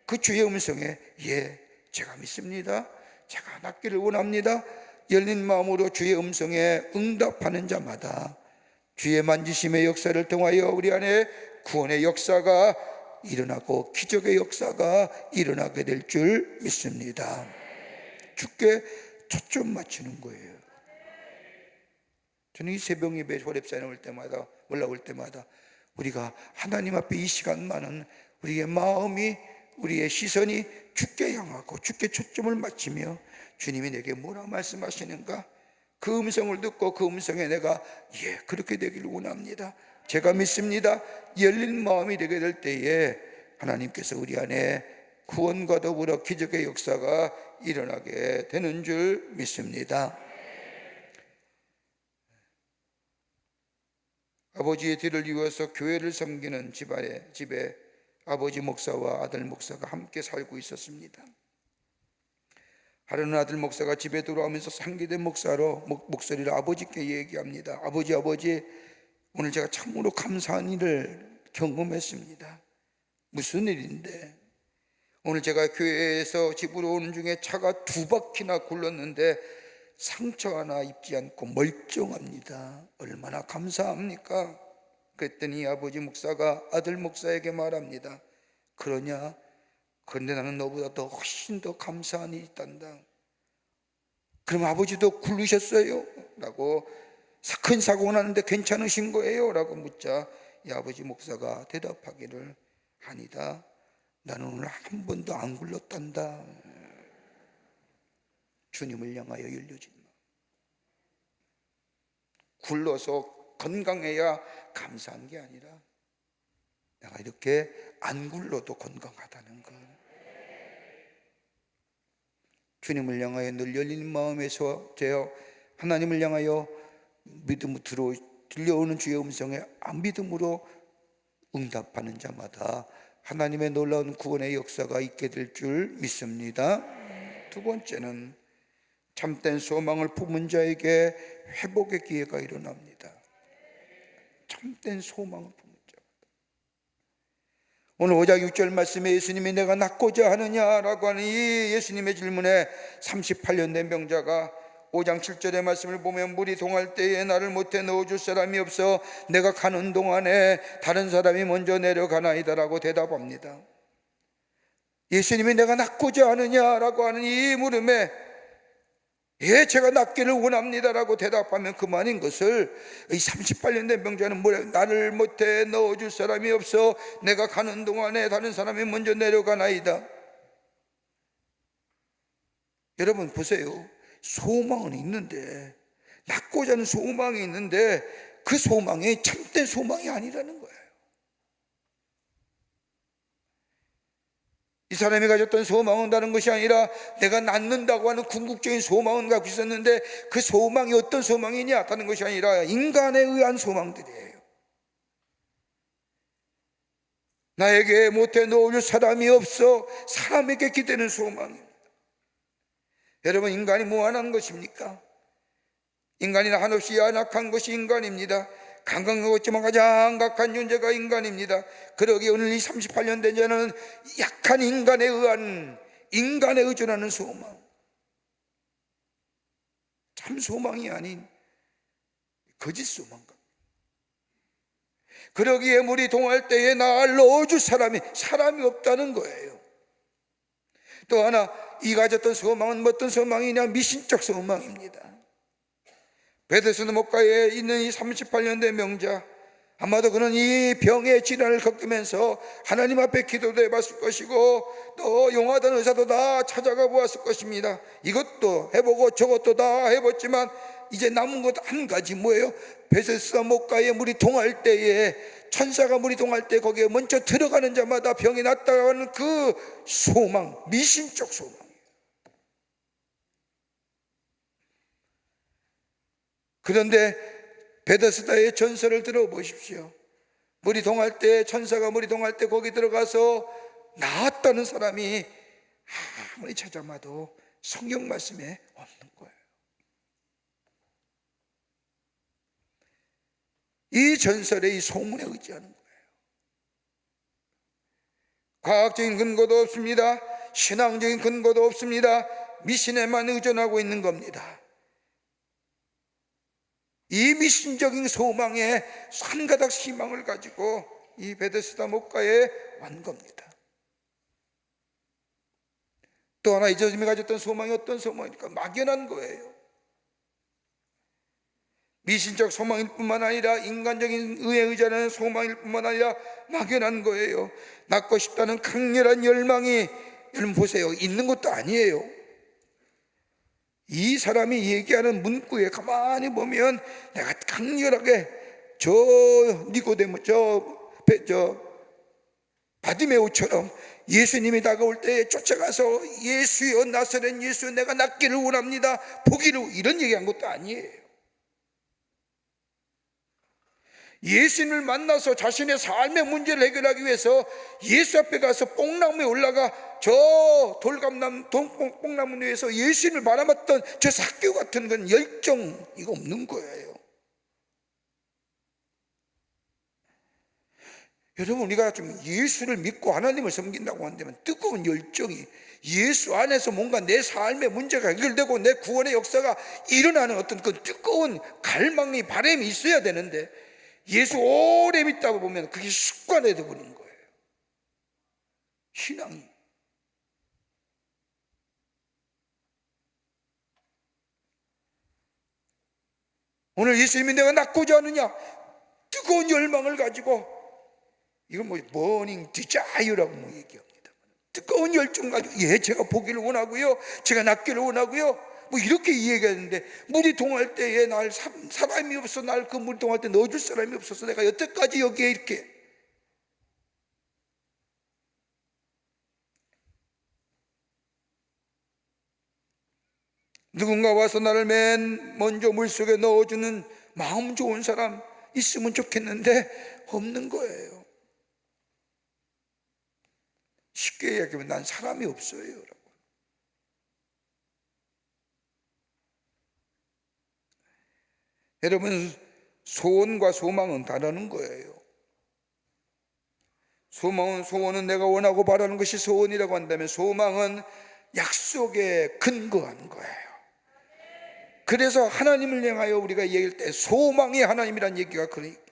그 주의 음성에 예, 제가 믿습니다, 제가 낫기를 원합니다, 열린 마음으로 주의 음성에 응답하는 자마다 주의 만지심의 역사를 통하여 우리 안에 구원의 역사가 일어나고 기적의 역사가 일어나게 될 줄 믿습니다. 주께 초점 맞추는 거예요. 저는 이 새벽 예배 호렙산에 올라올 때마다 우리가 하나님 앞에 이 시간만은 우리의 마음이, 우리의 시선이 주께 향하고 주께 초점을 맞추며 주님이 내게 뭐라 말씀하시는가, 그 음성을 듣고 그 음성에 내가 예, 그렇게 되기를 원합니다, 제가 믿습니다, 열린 마음이 되게 될 때에 하나님께서 우리 안에 구원과 더불어 기적의 역사가 일어나게 되는 줄 믿습니다. 아버지의 뒤를 이어서 교회를 섬기는 집에 아버지 목사와 아들 목사가 함께 살고 있었습니다. 하루는 아들 목사가 집에 돌아오면서 상기된 목소리로 아버지께 얘기합니다. 아버지, 오늘 제가 참으로 감사한 일을 경험했습니다. 무슨 일인데? 오늘 제가 교회에서 집으로 오는 중에 차가 2바퀴나 굴렀는데 상처 하나 입지 않고 멀쩡합니다. 얼마나 감사합니까? 그랬더니 아버지 목사가 아들 목사에게 말합니다. 그러냐? 그런데 나는 너보다 더 훨씬 더 감사한 일이 있단다. 그럼 아버지도 굴르셨어요? 라고, 큰 사고가 났는데 괜찮으신 거예요? 라고 묻자 이 아버지 목사가 대답하기를, 아니다, 나는 오늘 한 번도 안 굴렀단다. 주님을 향하여 열려진 마음. 굴러서 건강해야 감사한 게 아니라 내가 이렇게 안 굴러도 건강하다는 것. 주님을 향하여 늘 열린 마음에서 되어 하나님을 향하여 믿음으로 들려오는 주의 음성에 안 믿음으로 응답하는 자마다 하나님의 놀라운 구원의 역사가 있게 될 줄 믿습니다. 두 번째는 참된 소망을 품은 자에게 회복의 기회가 일어납니다. 참된 소망을 품은 자. 오늘 5장 6절 말씀에 예수님이 내가 낫고자 하느냐라고 하는 이 예수님의 질문에 38년 된 병자가 5장 7절의 말씀을 보면 물이 동할 때에 나를 못해 넣어줄 사람이 없어 내가 가는 동안에 다른 사람이 먼저 내려가나이다라고 대답합니다. 예수님이 내가 낫고자 하느냐라고 하는 이 물음에 예, 제가 낫기를 원합니다라고 대답하면 그만인 것을, 이 38년 된 병자는 나를 못해 넣어줄 사람이 없어 내가 가는 동안에 다른 사람이 먼저 내려가나이다. 여러분 보세요. 소망은 있는데, 낫고자 하는 소망이 있는데 그 소망이 참된 소망이 아니라는 거예요. 이 사람이 가졌던 소망은 다른 것이 아니라 내가 낫는다고 하는 궁극적인 소망은 갖고 있었는데 그 소망이 어떤 소망이냐 하는 것이 아니라 인간에 의한 소망들이에요. 나에게 못해 넣어줄 사람이 없어 사람에게 기대는 소망입니다. 여러분, 인간이 무한한 것입니까? 인간이나 한없이 연약한 것이 인간입니다. 강건한 것지만 가장 강한 존재가 인간입니다. 그러기에 오늘 이 38년 된 자는 약한 인간에 의한, 인간에 의존하는 소망, 참 소망이 아닌 거짓 소망과, 그러기에 물이 동할 때에 나를 넣어줄 사람이 없다는 거예요. 또 하나, 이 가졌던 소망은 어떤 소망이냐? 미신적 소망입니다. 베데스다 목가에 있는 이 38년 된 명자, 아마도 그는 이 병의 질환을 겪으면서 하나님 앞에 기도도 해봤을 것이고 또 용하던 의사도 다 찾아가 보았을 것입니다. 이것도 해보고 저것도 다 해봤지만 이제 남은 것 한 가지, 뭐예요? 베데스다 목가에 물이 동할 때에, 천사가 물이 동할 때 거기에 먼저 들어가는 자마다 병이 낫다는 그 소망, 미신적 소망. 그런데 베데스다의 전설을 들어보십시오. 물이 동할 때, 천사가 물이 동할 때 거기 들어가서 나았다는 사람이 아무리 찾아봐도 성경 말씀에 없는 거예요. 이 전설의 이 소문에 의지하는 거예요. 과학적인 근거도 없습니다. 신앙적인 근거도 없습니다. 미신에만 의존하고 있는 겁니다. 이 미신적인 소망에 한 가닥 희망을 가지고 이 베데스다 목가에 온 겁니다. 또 하나, 이 사람이 가졌던 소망이 어떤 소망입니까? 막연한 거예요. 미신적 소망일 뿐만 아니라 인간적인 의에 의존하는 소망일 뿐만 아니라 막연한 거예요. 낫고 싶다는 강렬한 열망이, 여러분 보세요, 있는 것도 아니에요. 이 사람이 얘기하는 문구에 가만히 보면 내가 강렬하게 저 니고데모, 저 바디메오처럼 예수님이 다가올 때 쫓아가서 예수여, 나사렛 예수, 내가 낫기를 원합니다, 보기를, 이런 얘기한 것도 아니에요. 예수님을 만나서 자신의 삶의 문제를 해결하기 위해서 예수 앞에 가서 뽕나무에 올라가 저 뽕나무 위에서 예수님을 바라봤던 저 삭개오 같은 건 열정, 이거 없는 거예요. 여러분, 우리가 좀 예수를 믿고 하나님을 섬긴다고 한다면 뜨거운 열정이, 예수 안에서 뭔가 내 삶의 문제가 해결되고 내 구원의 역사가 일어나는 어떤 그 뜨거운 갈망이, 바람이 있어야 되는데, 예수 오래 믿다 보면 그게 습관이 되어버리는 거예요. 신앙이. 오늘 예수님이 내가 낫고자 하느냐, 뜨거운 열망을 가지고, 이건 뭐 버닝 디자이어라고 뭐 얘기합니다. 뜨거운 열정 가지고, 예, 제가 보기를 원하고요, 제가 낫기를 원하고요, 뭐 이렇게 이야기하는데, 물이 동할 때에 날 사람이 없어, 날 그 물이 동할 때 넣어줄 사람이 없어서 내가 여태까지 여기에 이렇게. 누군가 와서 나를 맨 먼저 물속에 넣어주는 마음 좋은 사람 있으면 좋겠는데 없는 거예요. 쉽게 이야기하면 난 사람이 없어요, 여러분. 여러분, 소원과 소망은 다르는 거예요. 소원은 내가 원하고 바라는 것이 소원이라고 한다면, 소망은 약속에 근거하는 거예요. 그래서 하나님을 향하여 우리가 얘기할 때 소망이 하나님이란 얘기가 그런 얘기예요.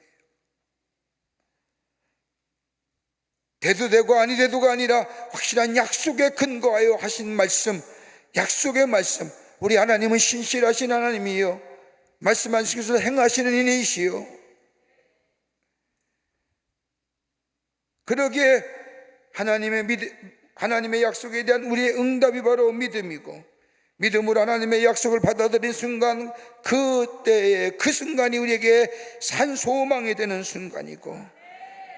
돼도 되고 아니 돼도가 아니라 확실한 약속에 근거하여 하신 말씀, 약속의 말씀. 우리 하나님은 신실하신 하나님이요, 말씀하신 것을 행하시는 이이시요. 그러기에 하나님의 약속에 대한 우리의 응답이 바로 믿음이고, 믿음으로 하나님의 약속을 받아들인 순간, 그때의 그 순간이 우리에게 산 소망이 되는 순간이고,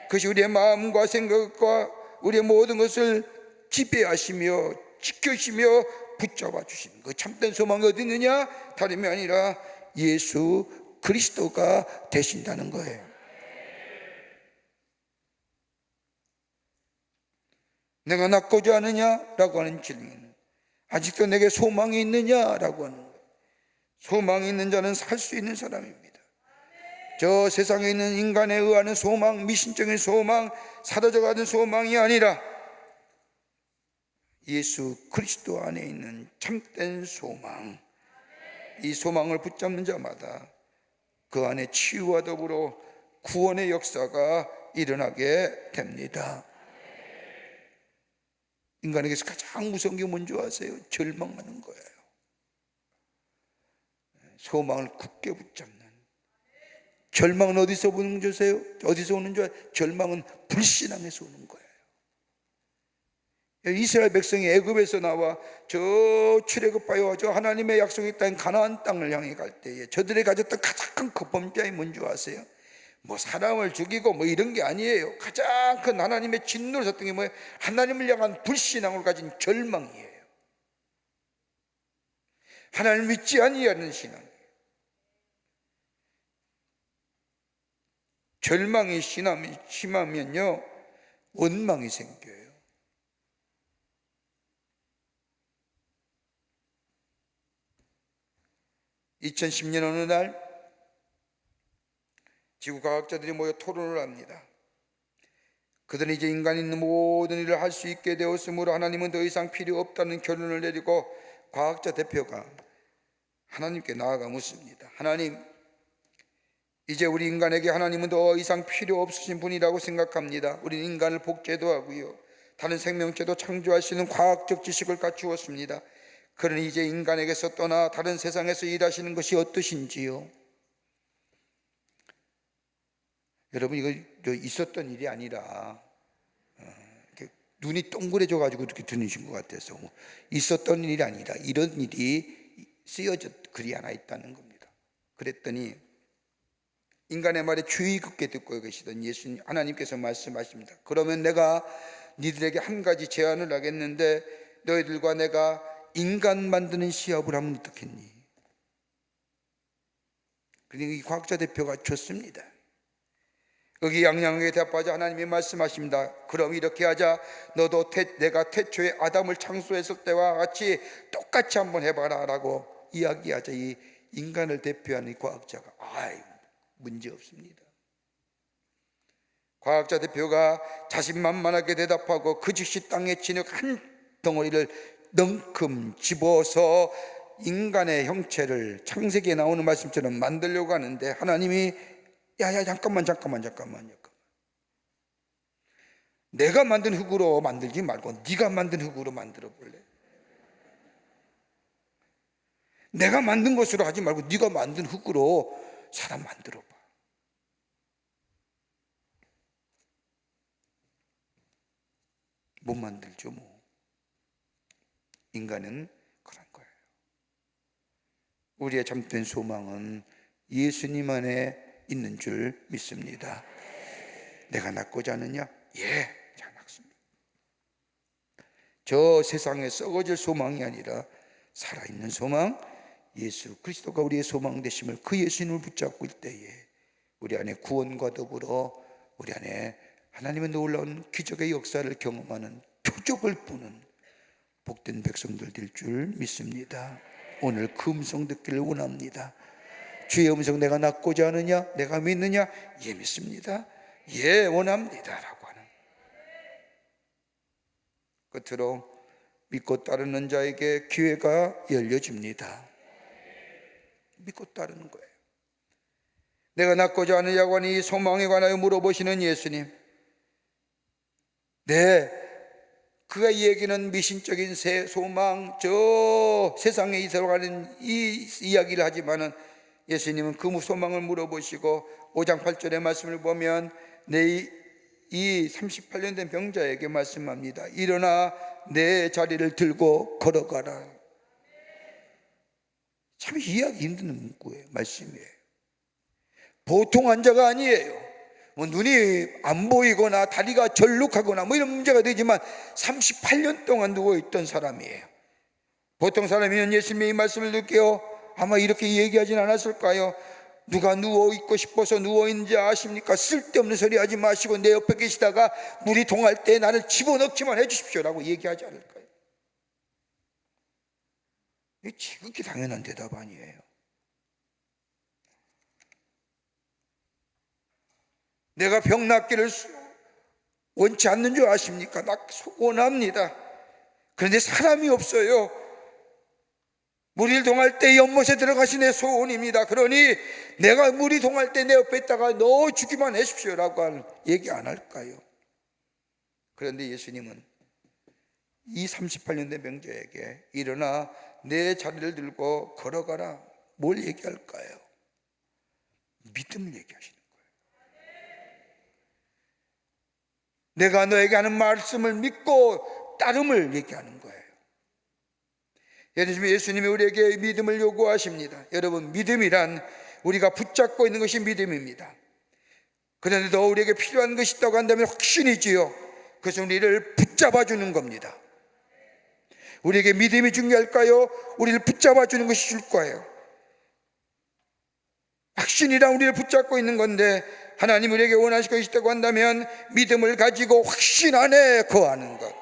그것이 우리의 마음과 생각과 우리의 모든 것을 지배하시며 지켜시며 붙잡아 주시는 그 참된 소망이 어디 있느냐? 다름이 아니라 예수 그리스도가 되신다는 거예요. 내가 낫고자 하느냐라고 하는 질문, 아직도 내게 소망이 있느냐라고 하는 거예요. 소망이 있는 자는 살 수 있는 사람입니다. 저 세상에 있는 인간에 의하는 소망, 미신적인 소망, 사라져가는 소망이 아니라 예수 그리스도 안에 있는 참된 소망, 이 소망을 붙잡는 자마다 그 안에 치유와 더불어 구원의 역사가 일어나게 됩니다. 인간에게서 가장 무서운 게 뭔지 아세요? 절망하는 거예요. 소망을 굳게 붙잡는. 절망은 어디서 오는 줄 아세요? 어디서 오는 줄 아세요? 절망은 불신앙에서 오는 거예요. 이스라엘 백성이 애굽에서 나와 저 출애굽하여 저 하나님의 약속이 있다는 가나안 땅을 향해 갈 때에 저들이 가졌던 가장 큰 범죄가 뭔지 아세요? 뭐 사람을 죽이고 뭐 이런 게 아니에요. 가장 큰 하나님의 진노를 샀던 게 뭐예요? 하나님을 향한 불신앙을 가진 절망이에요. 하나님을 믿지 아니하는 신앙. 절망이 심하면요, 원망이 생겨요. (2010년) 어느 날 지구 과학자들이 모여 토론을 합니다. 그들은 이제 인간이 있는 모든 일을 할 수 있게 되었으므로 하나님은 더 이상 필요 없다는 결론을 내리고, 과학자 대표가 하나님께 나아가 묻습니다. 하나님, 이제 우리 인간에게 하나님은 더 이상 필요 없으신 분이라고 생각합니다. 우리는 인간을 복제도 하고요, 다른 생명체도 창조할 수 있는 과학적 지식을 갖추었습니다. 그러니 이제 인간에게서 떠나 다른 세상에서 일하시는 것이 어떠신지요? 여러분, 이거 있었던 일이 아니라 눈이 동그래져 가지고 이렇게 들으신 것 같아서, 있었던 일이 아니라 이런 일이 쓰여져 글이 하나 있다는 겁니다. 그랬더니 인간의 말에 주의 깊게 듣고 계시던 예수님, 하나님께서 말씀하십니다. 그러면 내가 니들에게 한 가지 제안을 하겠는데, 너희들과 내가 인간 만드는 시합을 하면 어떻겠니? 그러니까 이 과학자 대표가 좋습니다. 의기양양하게 대답하자 하나님이 말씀하십니다. 그럼 이렇게 하자. 너도 내가 태초에 아담을 창조했을 때와 같이 똑같이 한번 해봐라 라고 이야기하자. 이 인간을 대표하는 이 과학자가 문제 없습니다. 과학자 대표가 자신만만하게 대답하고 그 즉시 땅에 진흙 한 덩어리를 넝큼 집어서 인간의 형체를 창세기에 나오는 말씀처럼 만들려고 하는데 하나님이 야야 잠깐만 내가 만든 흙으로 만들지 말고 네가 만든 흙으로 만들어 볼래? 내가 만든 것으로 하지 말고 네가 만든 흙으로 사람 만들어 봐. 못 만들죠 뭐. 인간은 그런 거예요. 우리의 참된 소망은 예수님 안에 있는 줄 믿습니다. 내가 낫고자 하느냐? 예, 잘 낫습니다. 저 세상에 썩어질 소망이 아니라 살아있는 소망, 예수 그리스도가 우리의 소망 되심을 그 예수님을 붙잡고 있을 때에 우리 안에 구원과 더불어 우리 안에 하나님의 놀라운 기적의 역사를 경험하는 표적을 보는 복된 백성들 될 줄 믿습니다. 오늘 그 음성 듣기를 원합니다. 주의 음성 내가 낫고자 하느냐? 내가 믿느냐? 예 믿습니다. 예 원합니다 라고 하는, 끝으로 믿고 따르는 자에게 기회가 열려집니다. 믿고 따르는 거예요. 내가 낫고자 하느냐고 하니 이 소망에 관하여 물어보시는 예수님, 네, 그가 이 얘기는 미신적인 소망, 저 세상에 이끌어가는 이 이야기를 하지만은 예수님은 그 소망을 물어보시고 5장 8절의 말씀을 보면 이 38년 된 병자에게 말씀합니다. 일어나 내 자리를 들고 걸어가라. 참 이해하기 힘든 문구예요. 말씀이에요. 보통 환자가 아니에요. 뭐 눈이 안 보이거나 다리가 절룩하거나 뭐 이런 문제가 되지만 38년 동안 누워있던 사람이에요. 보통 사람이면 예수님의 이 말씀을 듣게요 아마 이렇게 얘기하진 않았을까요? 누가 누워있고 싶어서 누워있는지 아십니까? 쓸데없는 소리 하지 마시고 내 옆에 계시다가 물이 동할 때 나를 집어넣기만 해주십시오 라고 얘기하지 않을까요? 이게 지극히 당연한 대답 아니에요. 내가 병 낫기를 원치 않는 줄 아십니까? 나 원합니다. 그런데 사람이 없어요. 물이 동할 때 연못에 들어가신 내 소원입니다. 그러니 내가 물이 동할 때 내 옆에 있다가 넣어주기만 해십시오 라고 얘기 안 할까요? 그런데 예수님은 이 38년 된 병자에게 일어나 내 자리를 들고 걸어가라, 뭘 얘기할까요? 믿음을 얘기하시는 거예요. 내가 너에게 하는 말씀을 믿고 따름을 얘기하는 거예요. 예수님이 우리에게 믿음을 요구하십니다. 여러분, 믿음이란 우리가 붙잡고 있는 것이 믿음입니다. 그런데 더 우리에게 필요한 것이 있다고 한다면 확신이지요. 그것은 우리를 붙잡아 주는 겁니다. 우리에게 믿음이 중요할까요? 우리를 붙잡아 주는 것이 줄 거예요. 확신이란 우리를 붙잡고 있는 건데 하나님 우리에게 원하실 것이 있다고 한다면 믿음을 가지고 확신 안에 거하는 것.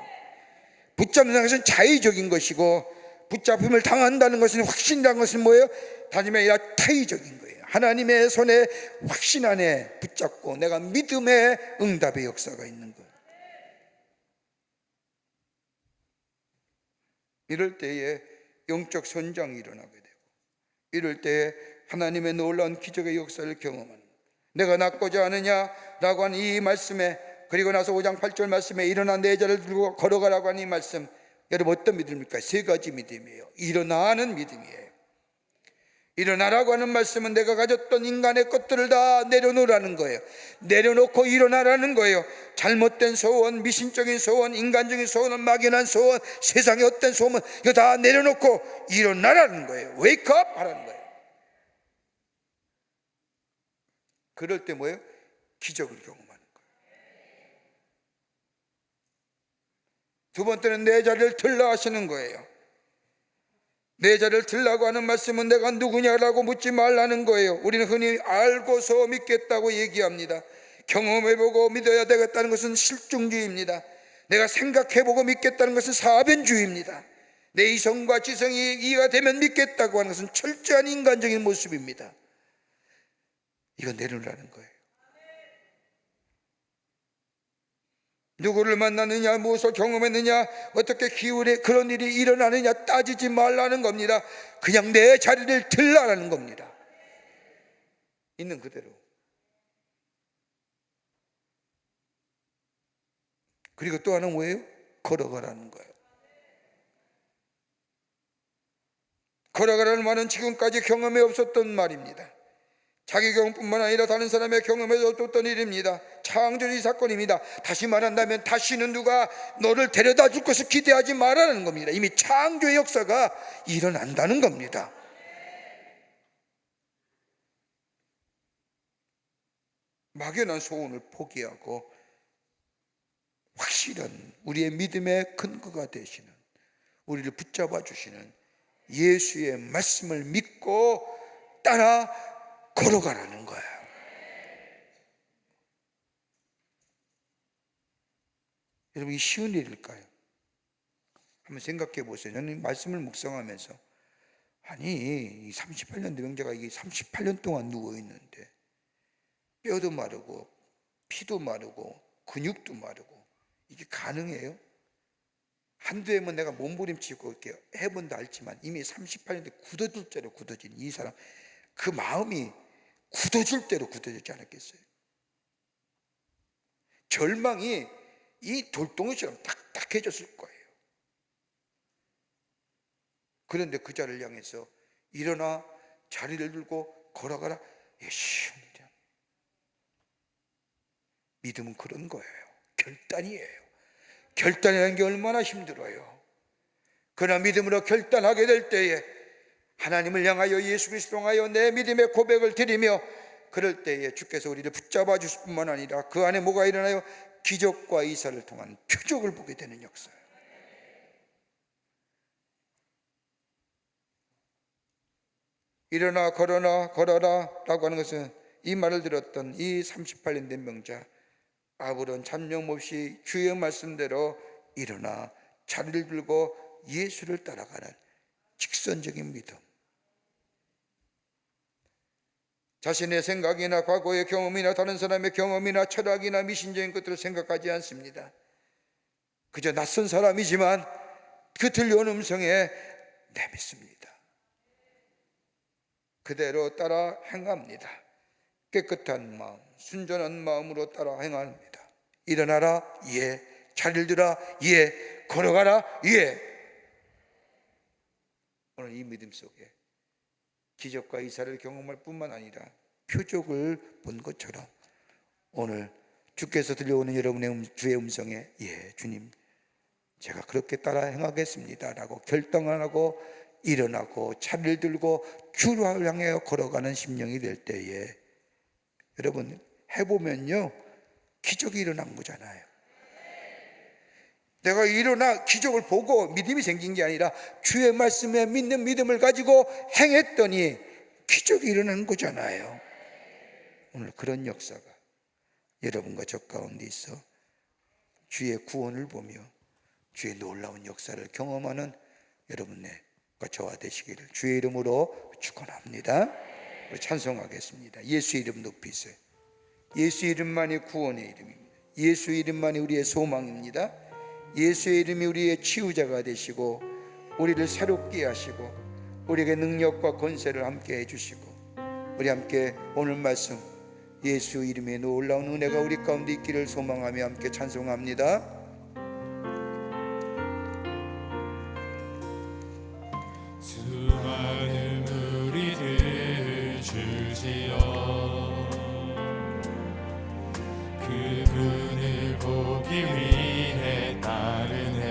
붙잡는 것은 자의적인 것이고 붙잡힘을 당한다는 것은, 확신이라는 것은 뭐예요? 단임이 아니라 타의적인 거예요. 하나님의 손에 확신 안에 붙잡고 내가 믿음의 응답의 역사가 있는 거예요. 이럴 때에 영적 선장이 일어나게 되고, 이럴 때에 하나님의 놀라운 기적의 역사를 경험하는 거예요. 내가 낫고자 하느냐라고 하는 이 말씀에, 그리고 나서 5장 8절 말씀에 일어나 내 자리를 들고 걸어가라고 하는 이 말씀, 여러분 어떤 믿음입니까? 세 가지 믿음이에요. 일어나는 믿음이에요. 일어나라고 하는 말씀은 내가 가졌던 인간의 것들을 다 내려놓으라는 거예요. 내려놓고 일어나라는 거예요. 잘못된 소원, 미신적인 소원, 인간적인 소원, 막연한 소원, 세상의 어떤 소원, 이거 다 내려놓고 일어나라는 거예요. Wake up 하라는 거예요. 그럴 때 뭐예요? 기적을 경험하는 거예요. 두 번째는 내 자리를 들라 하시는 거예요. 내 자리를 들라고 하는 말씀은 내가 누구냐라고 묻지 말라는 거예요. 우리는 흔히 알고서 믿겠다고 얘기합니다. 경험해보고 믿어야 되겠다는 것은 실증주의입니다. 내가 생각해보고 믿겠다는 것은 사변주의입니다. 내 이성과 지성이 이해가 되면 믿겠다고 하는 것은 철저한 인간적인 모습입니다. 이거 내려놓으라는 거예요. 누구를 만났느냐, 무엇을 경험했느냐, 어떻게 기울에 그런 일이 일어나느냐 따지지 말라는 겁니다. 그냥 내 자리를 들라라는 겁니다. 있는 그대로. 그리고 또 하나는 뭐예요? 걸어가라는 거예요. 걸어가라는 말은 지금까지 경험에 없었던 말입니다. 자기 경험뿐만 아니라 다른 사람의 경험에도 없었던 일입니다. 창조주의 사건입니다. 다시 말한다면 다시는 누가 너를 데려다 줄 것을 기대하지 말라는 겁니다. 이미 창조의 역사가 일어난다는 겁니다. 막연한 소원을 포기하고 확실한 우리의 믿음의 근거가 되시는, 우리를 붙잡아 주시는 예수의 말씀을 믿고 따라 걸어가라는 거예요. 여러분, 이 쉬운 일일까요? 한번 생각해 보세요. 저는 말씀을 묵상하면서 아니, 이 38년 노병자가 이게 38년 동안 누워 있는데 뼈도 마르고 피도 마르고 근육도 마르고 이게 가능해요? 한두 해면 내가 몸부림치고 이렇게 해본다 알지만 이미 38년 대 굳어질 대로 굳어진 이 사람, 그 마음이 굳어질 대로 굳어지지 않았겠어요? 절망이 이 돌덩이처럼 딱딱해졌을 거예요. 그런데 그 자를 향해서 일어나 자리를 들고 걸어가라. 쉬운 일이야. 믿음은 그런 거예요. 결단이에요. 결단이라는 게 얼마나 힘들어요. 그러나 믿음으로 결단하게 될 때에 하나님을 향하여 예수 그리스도를 향하여 내 믿음의 고백을 드리며 그럴 때에 주께서 우리를 붙잡아 주실 뿐만 아니라 그 안에 뭐가 일어나요? 기적과 이사를 통한 표적을 보게 되는 역사예요. 일어나 걸어라 라고 하는 것은 이 말을 들었던 이 38년 된 병자, 아무런 잡념 없이 주의 말씀대로 일어나 자리를 들고 예수를 따라가는 직선적인 믿음. 자신의 생각이나 과거의 경험이나 다른 사람의 경험이나 철학이나 미신적인 것들을 생각하지 않습니다. 그저 낯선 사람이지만 그 들려온 음성에 내믿습니다. 그대로 따라 행합니다. 깨끗한 마음, 순전한 마음으로 따라 행합니다. 일어나라, 예. 자리를 들어, 예. 걸어가라, 예. 오늘 이 믿음 속에 기적과 이사를 경험할 뿐만 아니라 표적을 본 것처럼 오늘 주께서 들려오는 여러분의 주의 음성에 예, 주님 제가 그렇게 따라 행하겠습니다 라고 결단을 하고 일어나고 차를 들고 주를 향해 걸어가는 심령이 될 때에 여러분 해보면요 기적이 일어난 거잖아요. 내가 일어나 기적을 보고 믿음이 생긴 게 아니라 주의 말씀에 믿는 믿음을 가지고 행했더니 기적이 일어난 거잖아요. 오늘 그런 역사가 여러분과 저 가운데 있어 주의 구원을 보며 주의 놀라운 역사를 경험하는 여러분과 저와 되시기를 주의 이름으로 축원합니다. 우리 찬송하겠습니다. 예수 이름 높이세요. 예수 이름만이 구원의 이름입니다. 예수 이름만이 우리의 소망입니다. 예수의 이름이 우리의 치유자가 되시고 우리를 새롭게 하시고 우리에게 능력과 권세를 함께 해주시고 우리 함께 오늘 말씀 예수 이름의 놀라운 은혜가 우리 가운데 있기를 소망하며 함께 찬송합니다. 수많은 우리들 주시어 그분을 보기 위해 따르네.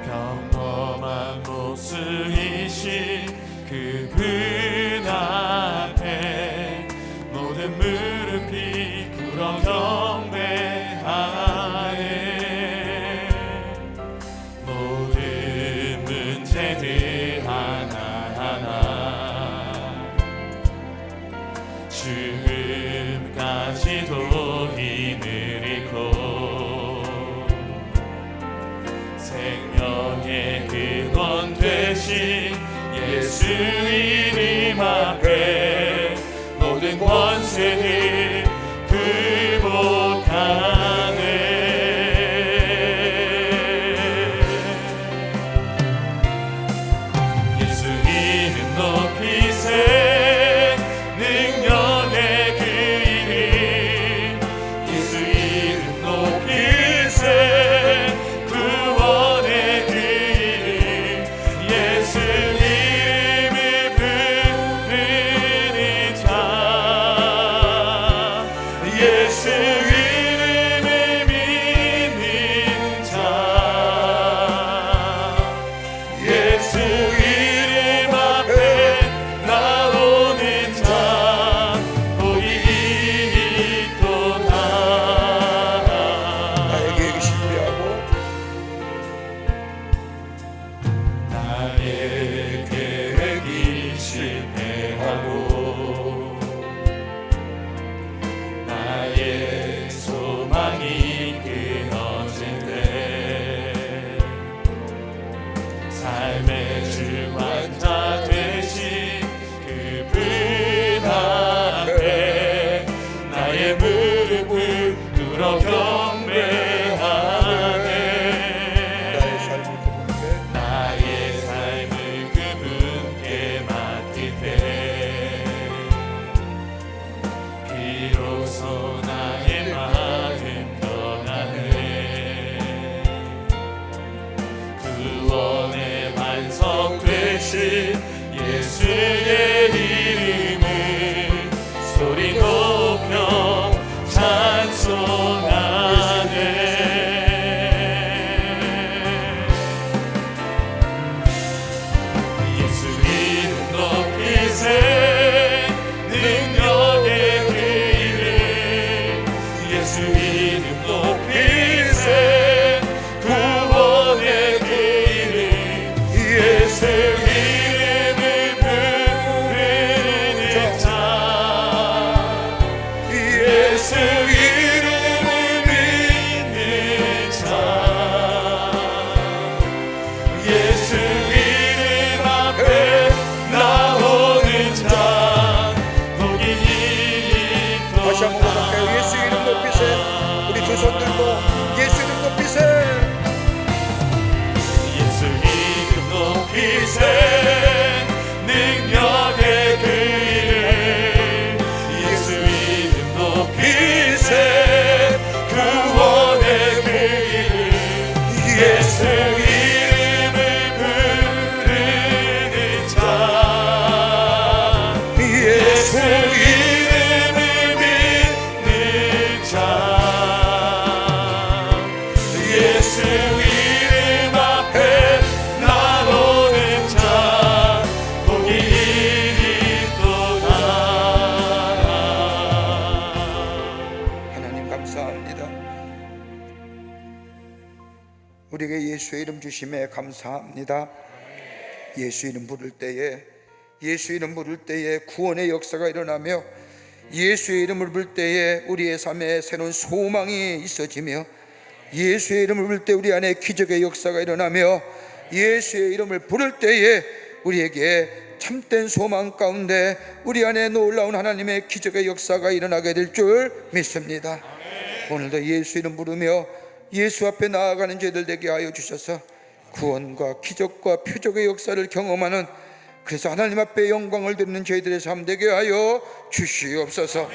평범한 모습이신 그분 앞에 모든 무릎이 꿇어 경배하네. 모든 문제들 하나하나 죽음까지도 힘을 잃고 생명의 근원 되신 예수 이름 앞에 모든 권세를 그 예수의 이름을 소리 높여 찬송하네. 예수 이름 높이세 능력의 그 이름 예수 이름 높이세 구원의 그 이름 예수 이름을 부르는 자 예수 이름을 믿는 자 예수 이름 앞에 나오는 자 복이 다시 한번 고백해요. 예수 이름 높이세. 우리 두 손 들고 예수 이름 높이세. 예수 이름 높이세 능력의 그 이름 예수 이름 높이세 구원의 그 이름 예수 이름을 부르는 자 예수 이름을 믿는 자 예수 이름 앞에 나오는 자 복이 있도다. 하나님 감사합니다. 우리에게 예수의 이름 주심에 감사합니다. 예수 이름 부를 때에 구원의 역사가 일어나며 예수의 이름을 부를 때에 우리의 삶에 새로운 소망이 있어지며 예수의 이름을 부를 때 우리 안에 기적의 역사가 일어나며 예수의 이름을 부를 때에 우리에게 참된 소망 가운데 우리 안에 놀라운 하나님의 기적의 역사가 일어나게 될 줄 믿습니다. 오늘도 예수 이름 부르며 예수 앞에 나아가는 저희들 되게 하여 주셔서 구원과 기적과 표적의 역사를 경험하는 그래서 하나님 앞에 영광을 드리는 저희들의 삶 되게 하여 주시옵소서.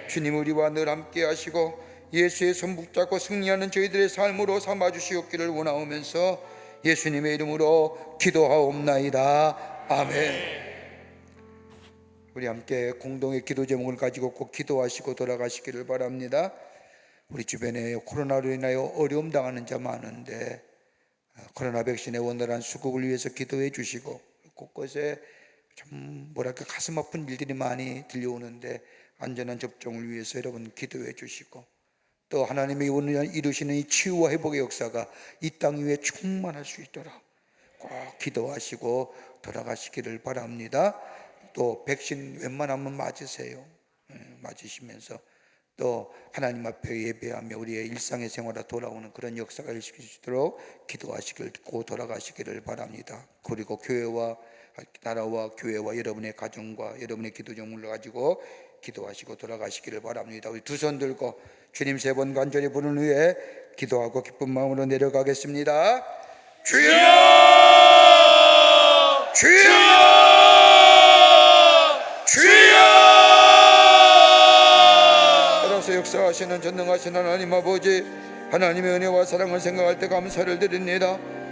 주님 우리와 늘 함께 하시고 예수의 손 붙잡고 승리하는 저희들의 삶으로 삼아주시옵기를 원하오면서 예수님의 이름으로 기도하옵나이다. 아멘. 우리 함께 공동의 기도 제목을 가지고 꼭 기도하시고 돌아가시기를 바랍니다. 우리 주변에 코로나로 인하여 어려움 당하는 자 많은데 코로나 백신의 원활한 수급을 위해서 기도해 주시고 곳곳에 좀 뭐랄까 가슴 아픈 일들이 많이 들려오는데 안전한 접종을 위해서 여러분 기도해 주시고 또 하나님이 오늘 이루시는 이 치유와 회복의 역사가 이 땅 위에 충만할 수 있도록 꼭 기도하시고 돌아가시기를 바랍니다. 또 백신 웬만하면 맞으세요. 맞으시면서 또 하나님 앞에 예배하며 우리의 일상의 생활에 돌아오는 그런 역사가 일으킬 수 있도록 기도하시고 돌아가시기를 바랍니다. 그리고 교회와 나라와 교회와 여러분의 가정과 여러분의 기도 제목을 가지고 기도하시고 돌아가시기를 바랍니다. 우리 두 손 들고 주님 세 번 간절히 부른 후에 기도하고 기쁜 마음으로 내려가겠습니다. 주여! 주여! 주여! 살아서 역사하시는 전능하신 하나님 아버지, 하나님의 은혜와 사랑을 생각할 때 감사를 드립니다.